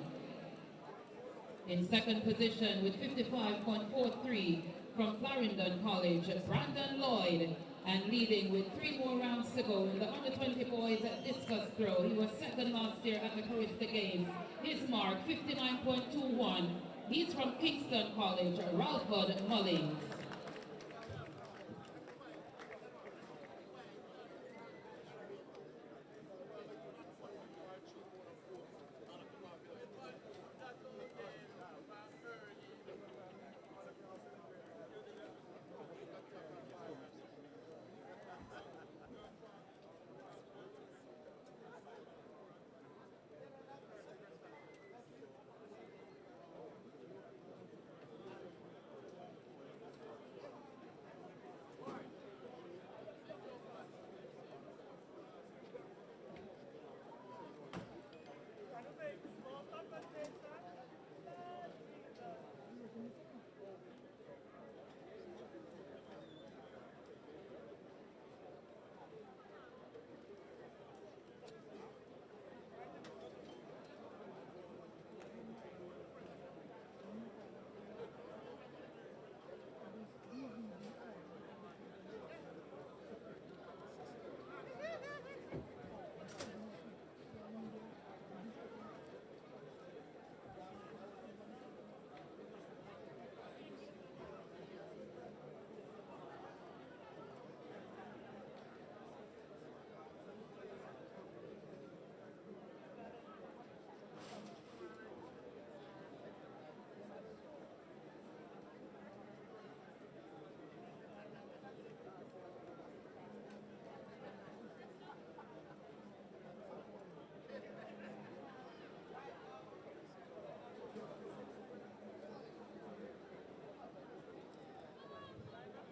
In 2nd position with 55.43 from Clarendon College, Brandon Lloyd. And leading with 3 more rounds to go in the under-20 boys at discus throw. He was 2nd last year at the Carifta Games. His mark, 59.21. He's from Kingston College, Ralford Mullings.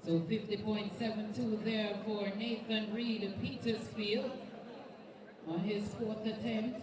So 50.72 there for Nathan Reed of Petersfield on his 4th attempt.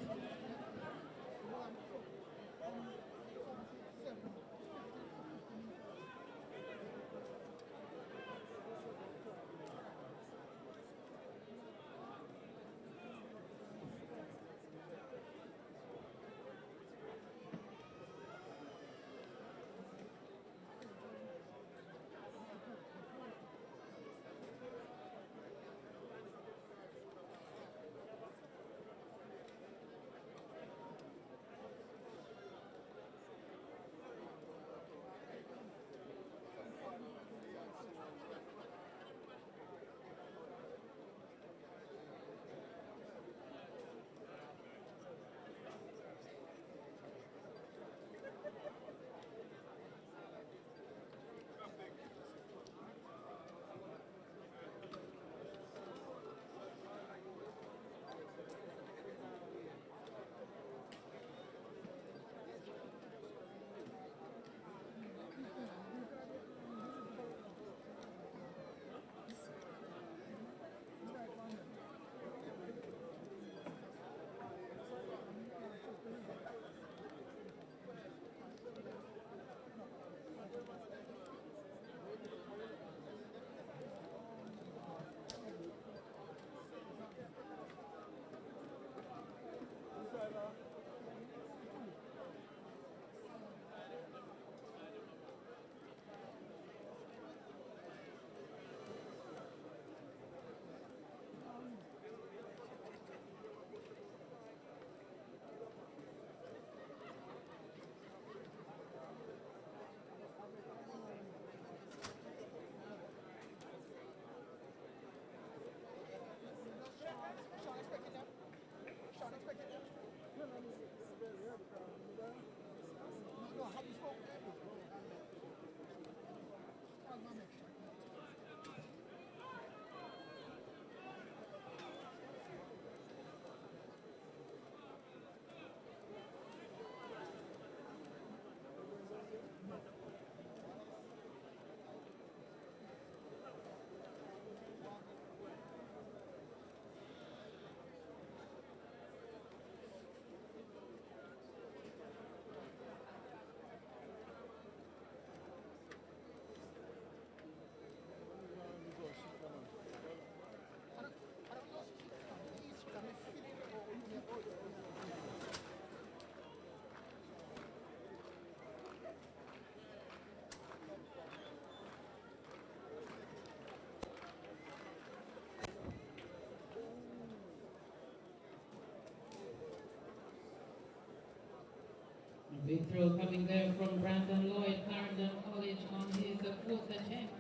Big throw coming there from Brandon Lloyd, Clarendon College on his fourth attempt.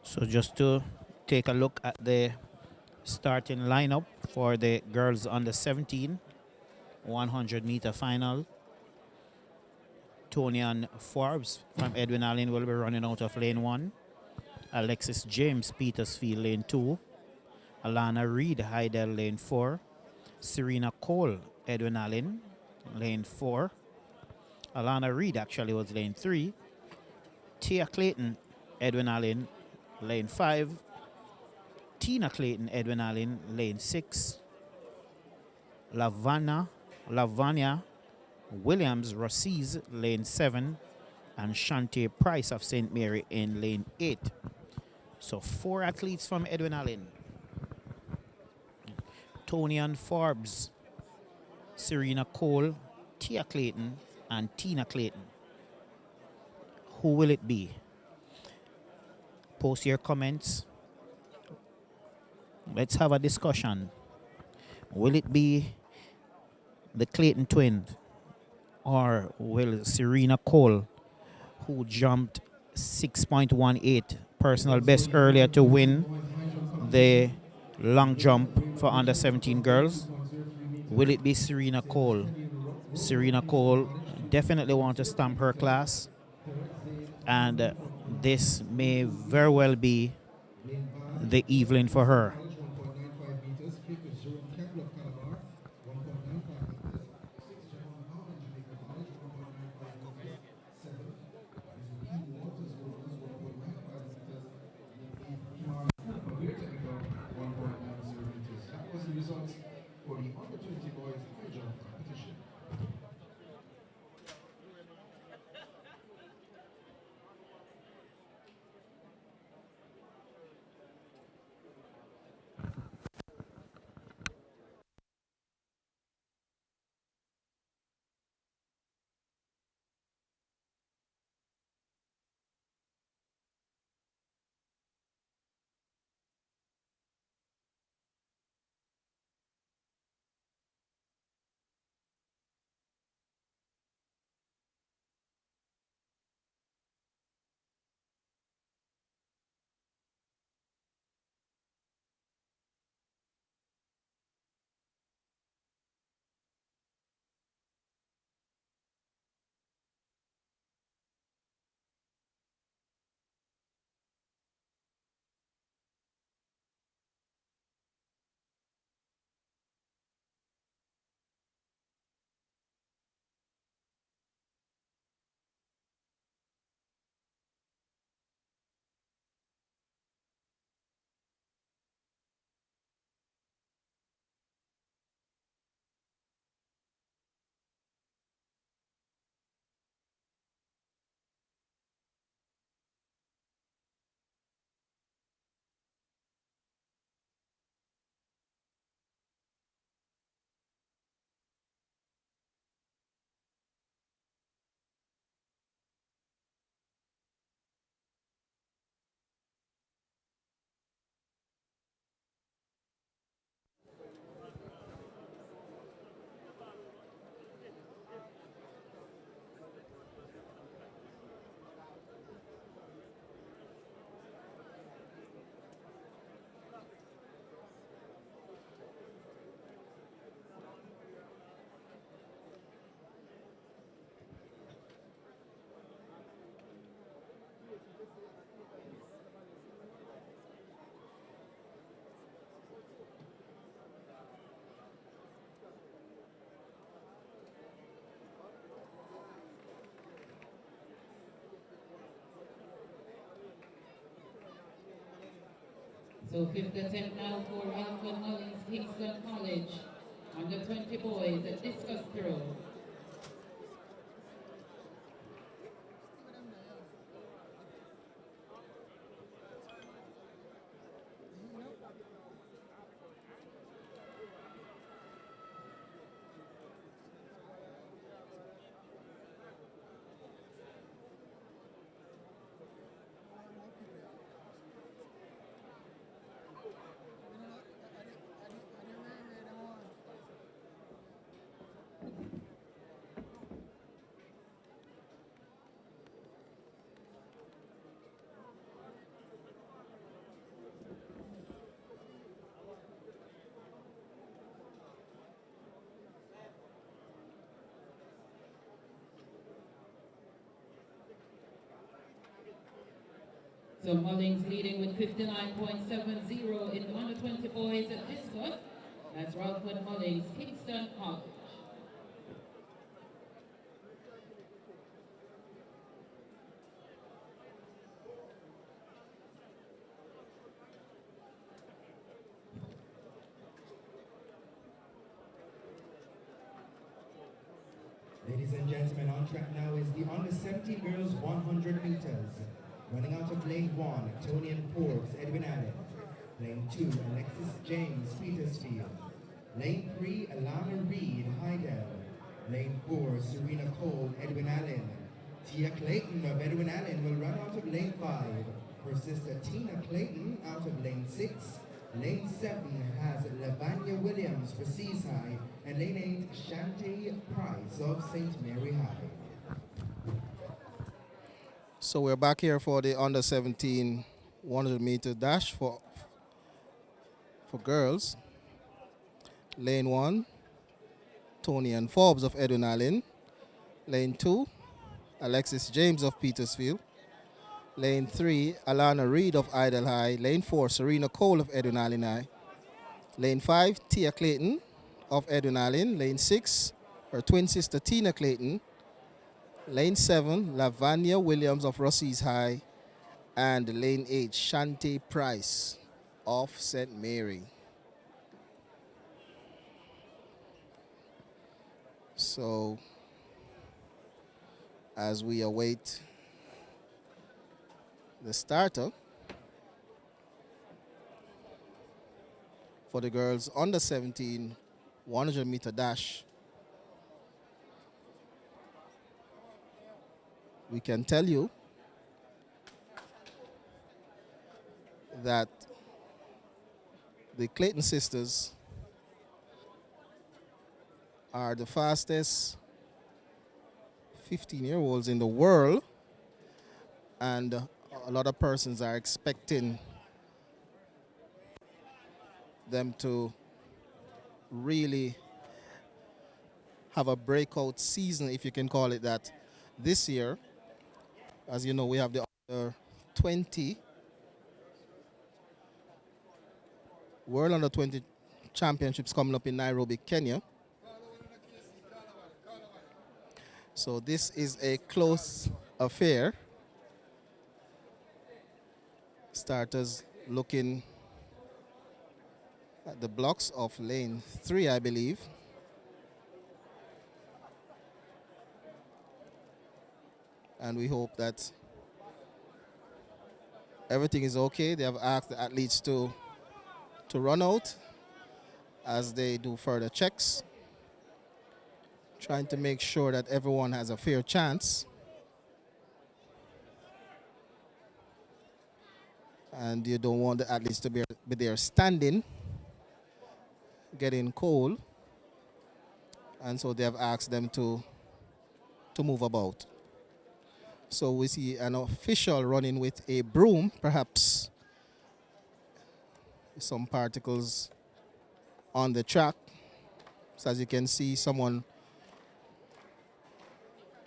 So just to take a look at the starting lineup for the girls under 17 100-meter final. Tonian Forbes from Edwin Allen will be running out of lane 1. Alexis James Petersfield lane 2. Alana Reed Heidel lane 4. Serena Cole Edwin Allen lane 4. Alana Reed actually was lane 3. Tia Clayton Edwin Allen lane 5. Tina Clayton Edwin Allen lane 6. Lavanya Williams Rossies lane 7. And Shante Price of St. Mary in lane 8. So 4 athletes from Edwin Allen. Tonian Forbes, Serena Cole, Tia Clayton, and Tina Clayton. Who will it be? Post your comments. Let's have a discussion. Will it be the Clayton twins, or will Serena Cole, who jumped 6.18 personal best earlier to win the long jump for under 17 girls, will it be Serena Cole? Serena Cole definitely wants to stamp her class, and this may very well be the evening for her. That was the results for the under 20 boys high jump competition. So fifth attempt now for Alfred Mullins, Kingston College. Under 20 boys, a discus throw. So Mullins leading with 59.70 in the under 20 boys at discus. That's Ralphwood Mullins, Kingston College. Ladies and gentlemen, on track now is the under 17 girls 100 meters. Running out of lane 1, Tony and Forbes, Edwin Allen. Lane 2, Alexis James, Petersfield. Lane 3, Alana Reed, Hydel. Lane 4, Serena Cole, Edwin Allen. Tia Clayton of Edwin Allen will run out of lane 5. Her sister Tina Clayton out of lane 6. Lane 7 has Lavanya Williams for Seaside. And lane 8, Shantae Price of St. Mary High. So we're back here for the under 17 100-meter dash for girls. Lane 1, Tony and Forbes of Edwin Allen. Lane 2, Alexis James of Petersfield. Lane 3, Alana Reed of Idle High. Lane 4, Serena Cole of Edwin Allen High. Lane 5, Tia Clayton of Edwin Allen. Lane 6, her twin sister Tina Clayton. Lane 7, Lavanya Williams of Rossies High. And lane 8, Shantae Price of St. Mary. So, as we await the starter for the girls under 17 100-meter dash, we can tell you that the Clayton sisters are the fastest 15-year-olds in the world, and a lot of persons are expecting them to really have a breakout season, if you can call it that, this year. As you know, we have the under 20 World Under 20 Championships coming up in Nairobi, Kenya. So this is a close affair. Starters looking at the blocks of lane 3, I believe. And we hope that everything is okay. They have asked the athletes to run out as they do further checks, trying to make sure that everyone has a fair chance. And you don't want the athletes to be there standing, getting cold. And so they have asked them to move about. So we see an official running with a broom, perhaps some particles on the track. So as you can see, someone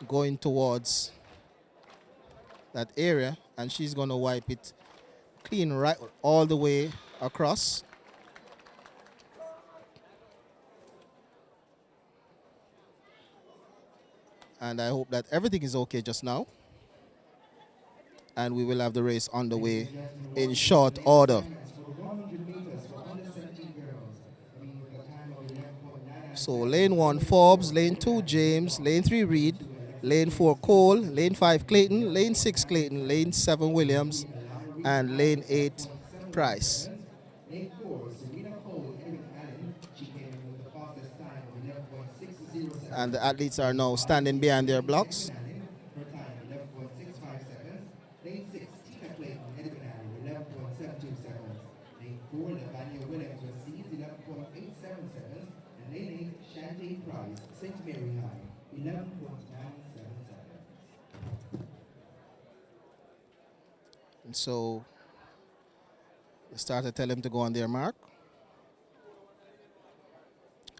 going towards that area, and she's going to wipe it clean right all the way across. And I hope that everything is okay just now. And we will have the race underway in short order. So lane 1, Forbes, lane 2, James, lane 3, Reed, lane 4, Cole, lane 5, Clayton, lane 6, Clayton, lane 7, Williams, and lane 8, Price. Lane 4, Serena Cole, Erin Allen. She came in with the fastest time of 11.607. And the athletes are now standing behind their blocks. Her time 11.65 seconds. Lane 6, Tina Clayton, Erin Allen, 11.72 seconds. Lane 4, Lavanya Williams with C's, 11.87 seconds. And lane 8, Shantae Price, St. Mary High, 11.97 seconds. And so the starter tell him to go on their mark.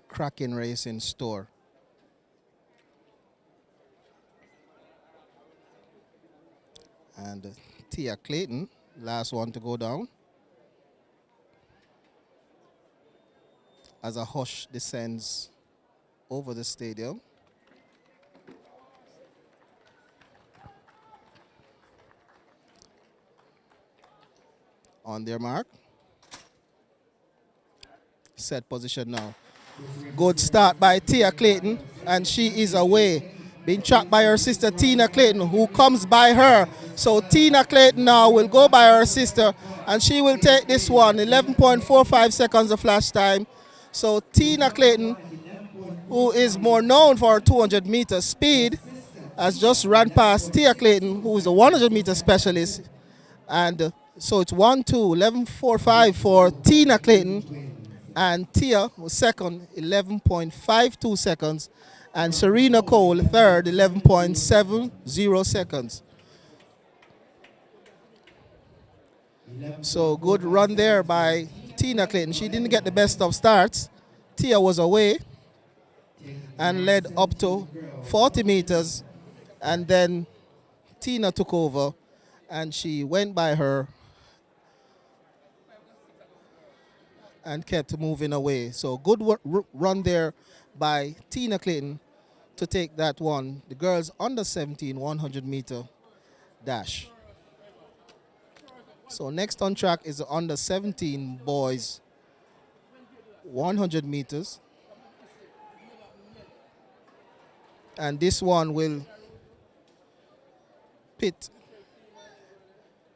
Cracking race in store. And Tia Clayton, last one to go down. As a hush descends over the stadium. On their mark. Set position now. Good start by Tia Clayton, and she is away. Being tracked by her sister Tina Clayton, who comes by her. So Tina Clayton now will go by her sister, and she will take this one. 11.45 seconds of flash time. So Tina Clayton, who is more known for her 200 meter speed, has just run past Tia Clayton, who is a 100 meter specialist. And so it's 1-2, 11.45 for Tina Clayton. And Tia was second, 11.52 seconds. And Serena Cole, third, 11.70 seconds. So good run there by Tina Clayton. She didn't get the best of starts. Tia was away and led up to 40 meters. And then Tina took over and she went by her and kept moving away. So good run there by Tina Clayton to take that one. The girls under 17 100 meter dash. So next on track is the under 17 boys 100 meters. And this one will pit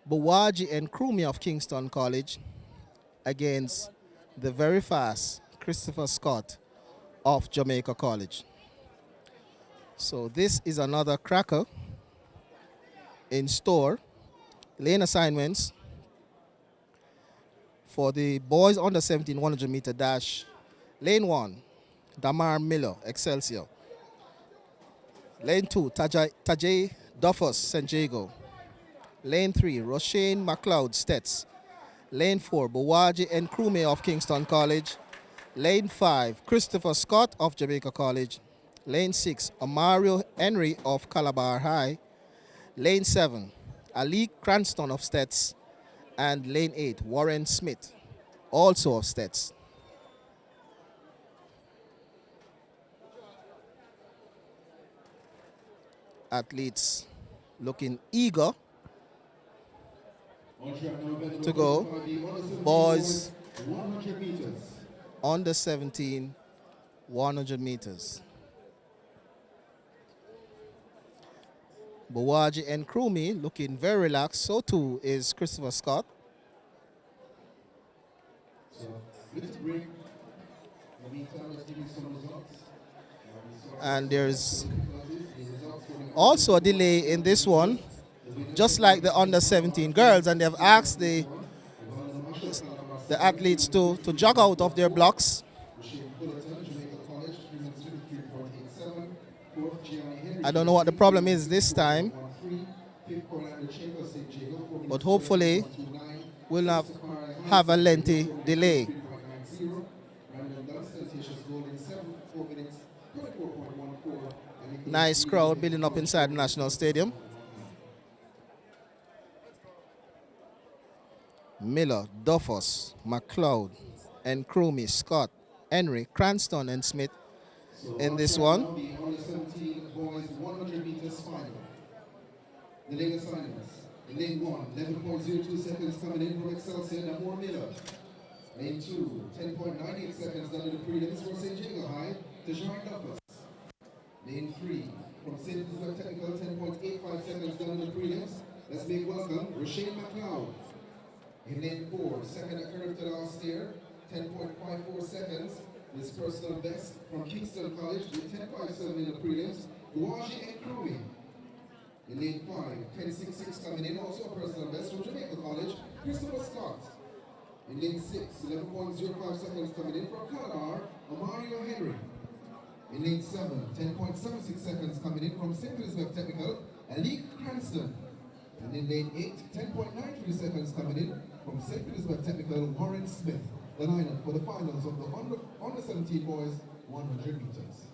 Bawaji and Krumi of Kingston College against the very fast Christopher Scott of Jamaica College. So this is another cracker in store. Lane assignments for the boys under 17 100 meter dash. Lane 1, Damar Miller, Excelsior. Lane 2, Tajay Duffus, San Diego. Lane 3, Roshane McLeod, Stets. Lane 4, Bawaji and Krume of Kingston College. Lane 5, Christopher Scott of Jamaica College. Lane 6, Amario Henry of Calabar High. Lane 7, Ali Cranston of Stets. And lane 8, Warren Smith, also of Stets. Athletes looking eager to go. Boys under 17 100 meters. Bawaji and Krumi looking very relaxed. So too is Christopher Scott. And there's also a delay in this one, just like the under 17 girls, and they've asked the athletes to jog out of their blocks. I don't know what the problem is this time, but hopefully we'll not have a lengthy delay. Nice crowd building up inside the National Stadium. Miller, Duffus, McLeod, and Krumi, Scott, Henry, Cranston, and Smith in this one. The under 17 boys 100 meters final. The lane assignments. Lane 1, 11.02 seconds coming in from Excelsior, Namor Miller. Lane 2, 10.98 seconds done in the prelims for St. Diego High. Lane 3 from St. Elizabeth Technical, 10.85 seconds down in the prelims. Let's make welcome Rochelle McLeod. In lane 4, second at Carifta last year, 10.54 seconds. His personal best from Kingston College with 10.57 in the prelims. Guaji and Crewey. In lane 5, 10.66 coming in, also a personal best from Jamaica College, Christopher Scott. In lane 6, 11.05 seconds coming in from Calabar, Amario Henry. In lane 7, 10.76 seconds coming in from St. Elizabeth Technical, Alik Cranston. And in lane 8, 10.93 seconds coming in from St. Elizabeth Technical, Warren Smith. The lineup for the finals of the under 17 boys 100 meters.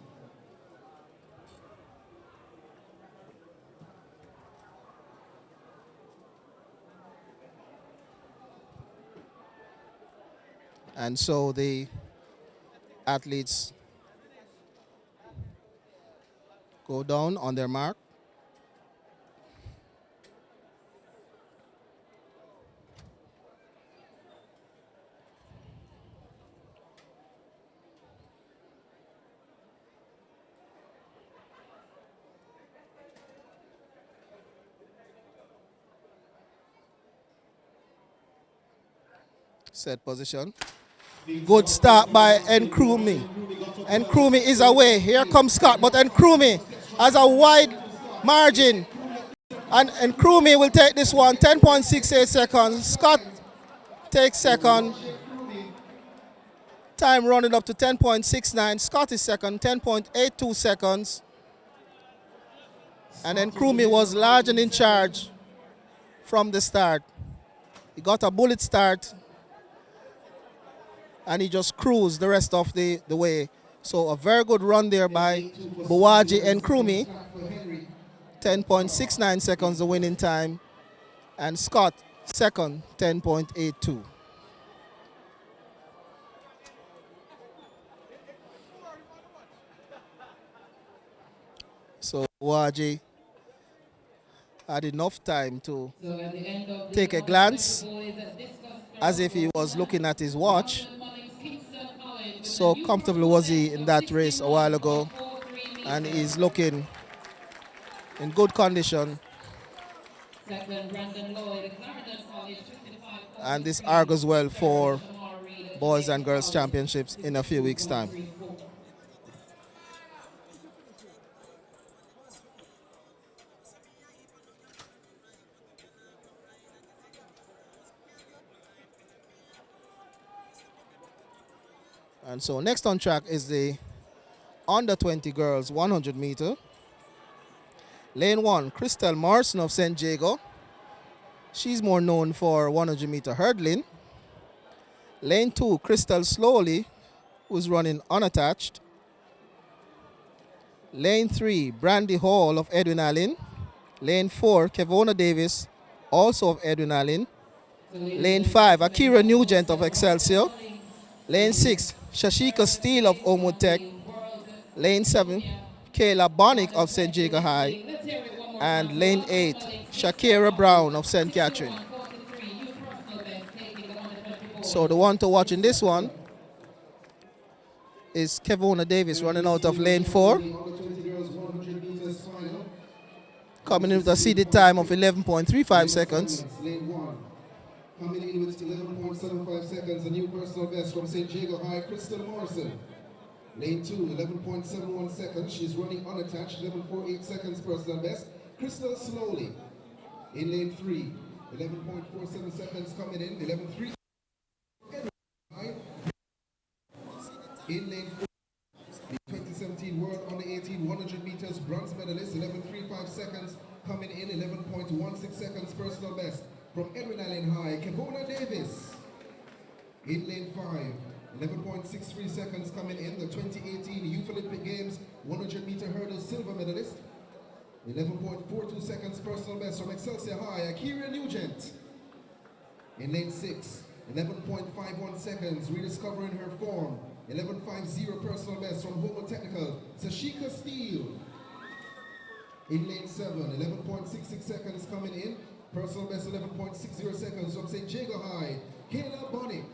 And so the athletes go down on their mark. Set position. Good start by Nkrumah. Nkrumah is away. Here comes Scott, but Nkrumah has a wide margin. And Nkrumah will take this one, 10.68 seconds. Scott takes second. Time running up to 10.69. Scott is second, 10.82 seconds. And Nkrumah was large and in charge from the start. He got a bullet start and he just cruised the rest of the way. So a very good run there by Buwaji Nkrumah. 10.69 seconds the winning time. And Scott second, 10.82. So Buwaji had enough time to take a glance as if he was looking at his watch. So comfortable was he in that race a while ago, and he's looking in good condition. And this argues well for boys and girls championships in a few weeks' time. And so next on track is the under 20 girls 100 meter. Lane 1, Crystal Morrison of St. Jago. She's more known for 100 meter hurdling. Lane 2, Crystal Slowly, who's running unattached. Lane 3, Brandy Hall of Edwin Allen. Lane 4, Kevona Davis, also of Edwin Allen. Lane 5, Akira Nugent of Excelsior. Lane 6, Shashika Steele of Oakwood Tech. Lane 7, Kayla Bonnick of St. Jago High. And lane 8, Shakira Brown of St. Catherine. So the one to watch in this one is Kevona Davis running out of lane 4. Coming in with a seeded time of 11.35 seconds. Coming in with 11.75 seconds, a new personal best from St. Jago High, Crystal Morrison. Lane 2, 11.71 seconds. She's running unattached, 11.48 seconds personal best. Crystal Slowly. In lane 3, 11.47 seconds coming in, 11.3. In lane 4, the 2017 World Under 18 100 meters bronze medalist, 11.35 seconds coming in, 11.16 seconds personal best. From Edwin Allen High, Kevona Davis. In lane 5, 11.63 seconds coming in, the 2018 Youth Olympic Games 100 meter hurdle silver medalist. 11.42 seconds personal best from Excelsior High, Akira Nugent. In lane 6, 11.51 seconds, rediscovering her form. 11.50 personal best from Homo Technical, Sashika Steele. In lane 7, 11.66 seconds coming in. Personal best 11.60 seconds from St. Jago High, Kayla Bonnick.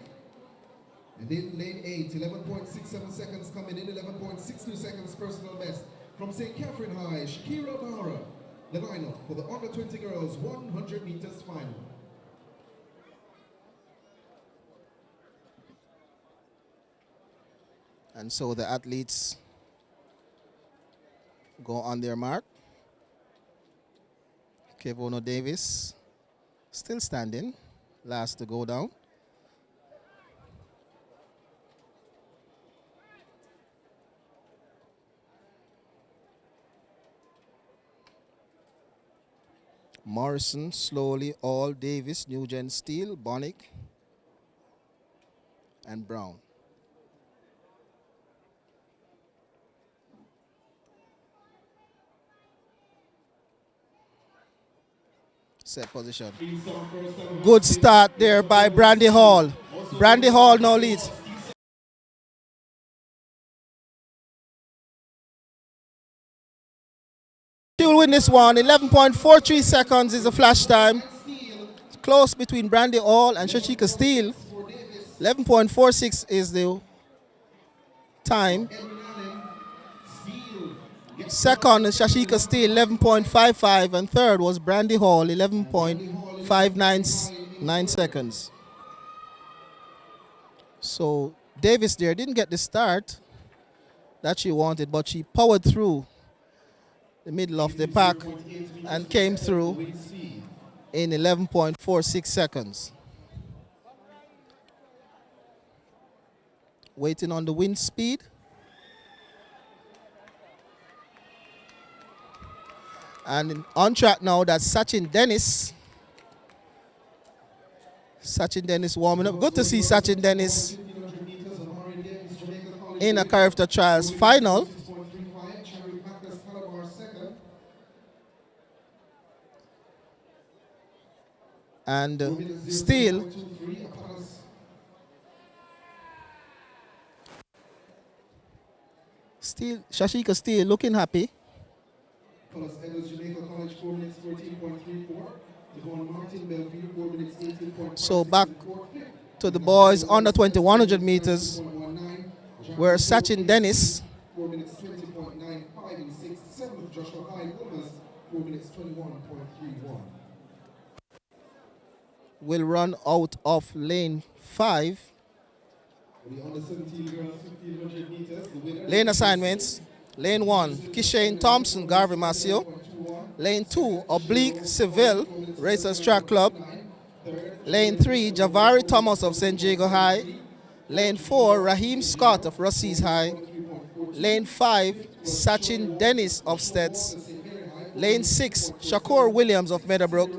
And in lane 8, 11.67 seconds coming in, 11.62 seconds personal best. From St. Catherine High, Shakira Bahara, the lineup for the under 20 girls 100 meters final. And so the athletes go on their mark. Kevono Davis still standing, last to go down. Morrison, slowly, All, Davis, Nugent, Steele, Bonnick, and Brown. Set position. Good start there by Brandy Hall. Brandy Hall now leads. She will win this one. 11.43 seconds is the flash time. It's close between Brandy Hall and Shashika Steele. 11.46 is the time. Second is Shashika Steele, 11.55, and third was Brandy Hall, 11.599 seconds. So Davis there didn't get the start that she wanted, but she powered through the middle of the pack and came through in 11.46 seconds. Waiting on the wind speed. And on track now, that's Sachin Dennis. Sachin Dennis warming up. Good to see Sachin Dennis in a Carifta Trials final. And Steele Shashika Steele looking happy. So back to the boys under 2100 meters, where Sachin Dennis will run out of lane 5. Lane assignments. Lane 1, Kishane Thompson, Garvey Masio. Lane 2, Oblique Seville, Racers Track Club. Lane 3, Javari Thomas of St. Jago High. Lane 4, Raheem Scott of Russey's High. Lane 5, Sachin Dennis of Steds. Lane 6, Shakur Williams of Meadowbrook.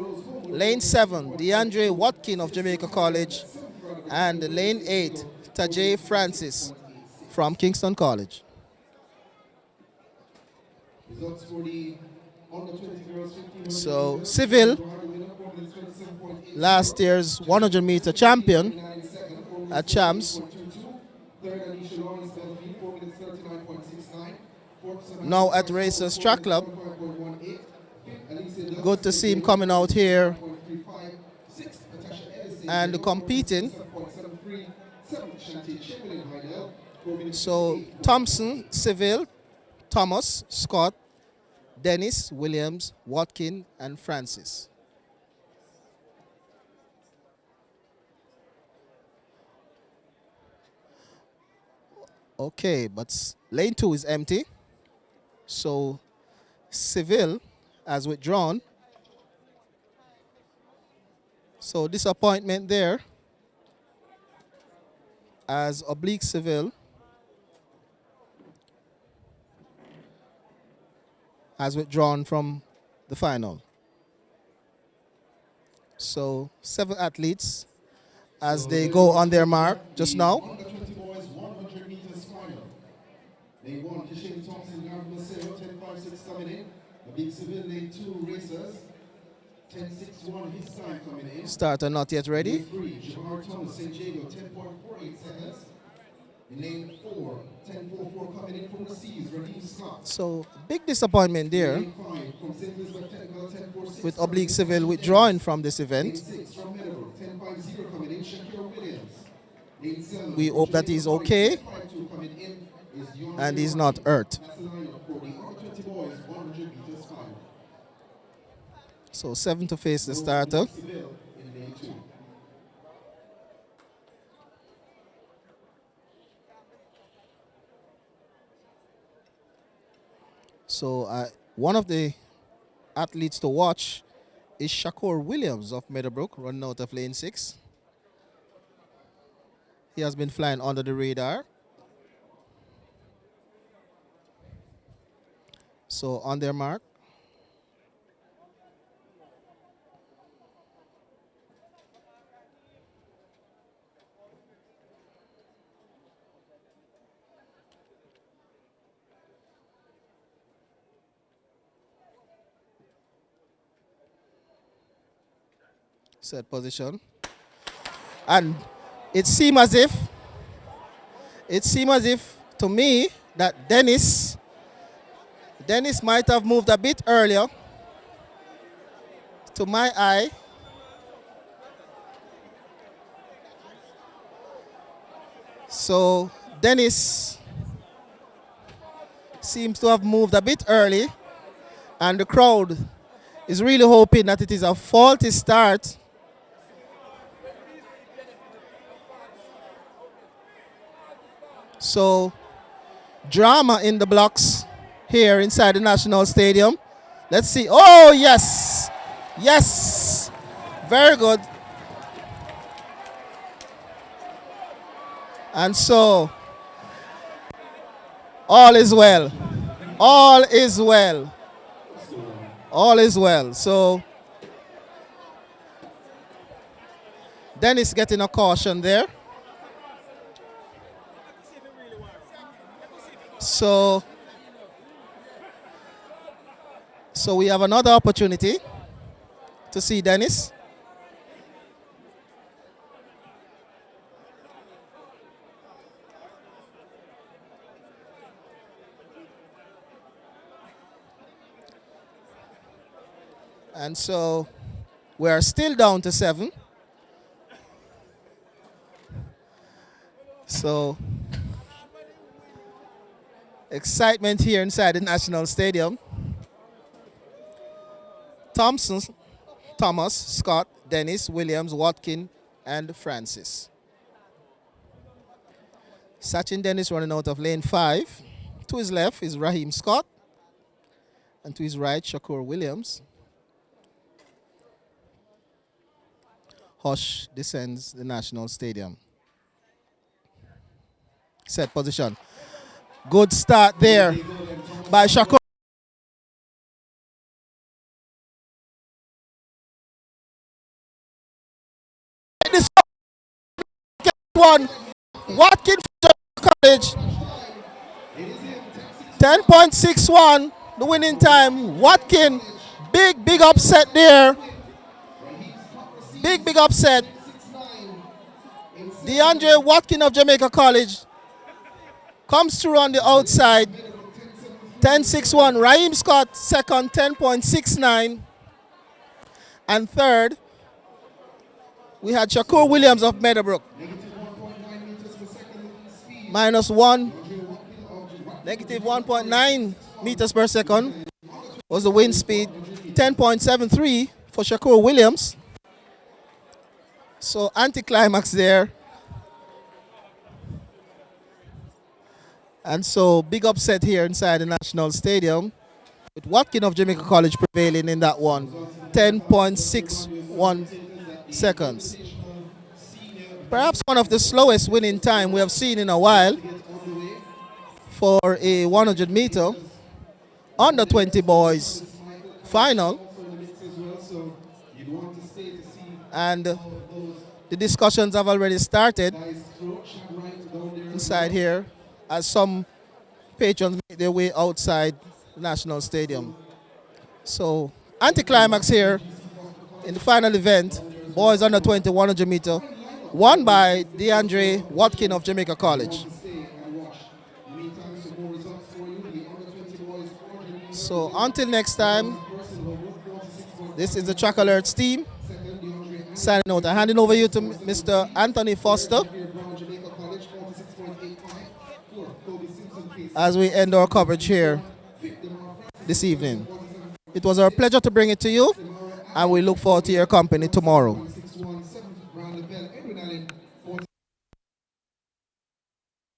Lane 7, DeAndre Watkin of Jamaica College. And lane 8, Tajay Francis from Kingston College. So Seville, last year's 100 meter champion at Champs, now at Racers Track Club. Good to see him coming out here and competing. So Thompson, Seville, Thomas, Scott, Dennis, Williams, Watkin, and Francis. Okay, but lane 2 is empty. So Seville has withdrawn. So disappointment there as Oblique Seville has withdrawn from the final. So 7 athletes as they go on their mark just now. Under 20 boys 100 meters final. Lane 1, Kishane Thompson, Garvey Maseo, 10.56 coming in. Oblique Seville, lane 2, Racers. 10.61 his time coming in. Starter not yet ready. Lane 3, Javar Thomas, St. Jago, 10.48 seconds. In lane 4, 10.44 coming in from the Seas, Raheem Scott. So big disappointment there Lane 5, from St. Elizabeth Technical, 10.46. with Oblique Seville withdrawing from this Lane event. 6, from Meadowbrook, 10.50 coming in, Shakira Williams. We hope that he's okay and he's not hurt. So 7 to face the starter. So one of the athletes to watch is Shakur Williams of Meadowbrook, running out of lane 6. He has been flying under the radar. So on their mark. Set position. And it seemed as if to me that Dennis might have moved a bit earlier to my eye. So Dennis seems to have moved a bit early, and the crowd is really hoping that it is a faulty start. So drama in the blocks here inside the National Stadium. Let's see. Oh, yes. Yes. Very good. And so all is well. All is well. All is well. So Dennis getting a caution there. So we have another opportunity to see Dennis. And so we are still down to 7. So excitement here inside the National Stadium. Thompson, Thomas, Scott, Dennis, Williams, Watkin, and Francis. Sachin Dennis running out of lane 5. To his left is Raheem Scott. And to his right, Shakur Williams. Hush descends the National Stadium. Set position. Good start there by Shakur. This one, Watkins College. 10.61, the winning time. Watkin, big upset there. Big upset. DeAndre Watkin of Jamaica College comes through on the outside. 10.61. Raheem Scott second, 10.69. And third, we had Shakur Williams of Meadowbrook. -1, -1.9 meters per second was the wind speed. 10.73 for Shakur Williams. So anticlimax there. And so big upset here inside the National Stadium, with Watkin of Jamaica College prevailing in that one. 10.61 seconds. Perhaps one of the slowest winning time we have seen in a while for a 100 meter under 20 boys final. And the discussions have already started inside here as some patrons make their way outside the National Stadium. So anticlimax here in the final event, boys under 20 100 meter, won by DeAndre Watkin of Jamaica College. So until next time, this is the Track Alerts team signing out. I'm handing over you to Mr. Anthony Foster as we end our coverage here this evening. It was our pleasure to bring it to you, and we look forward to your company tomorrow.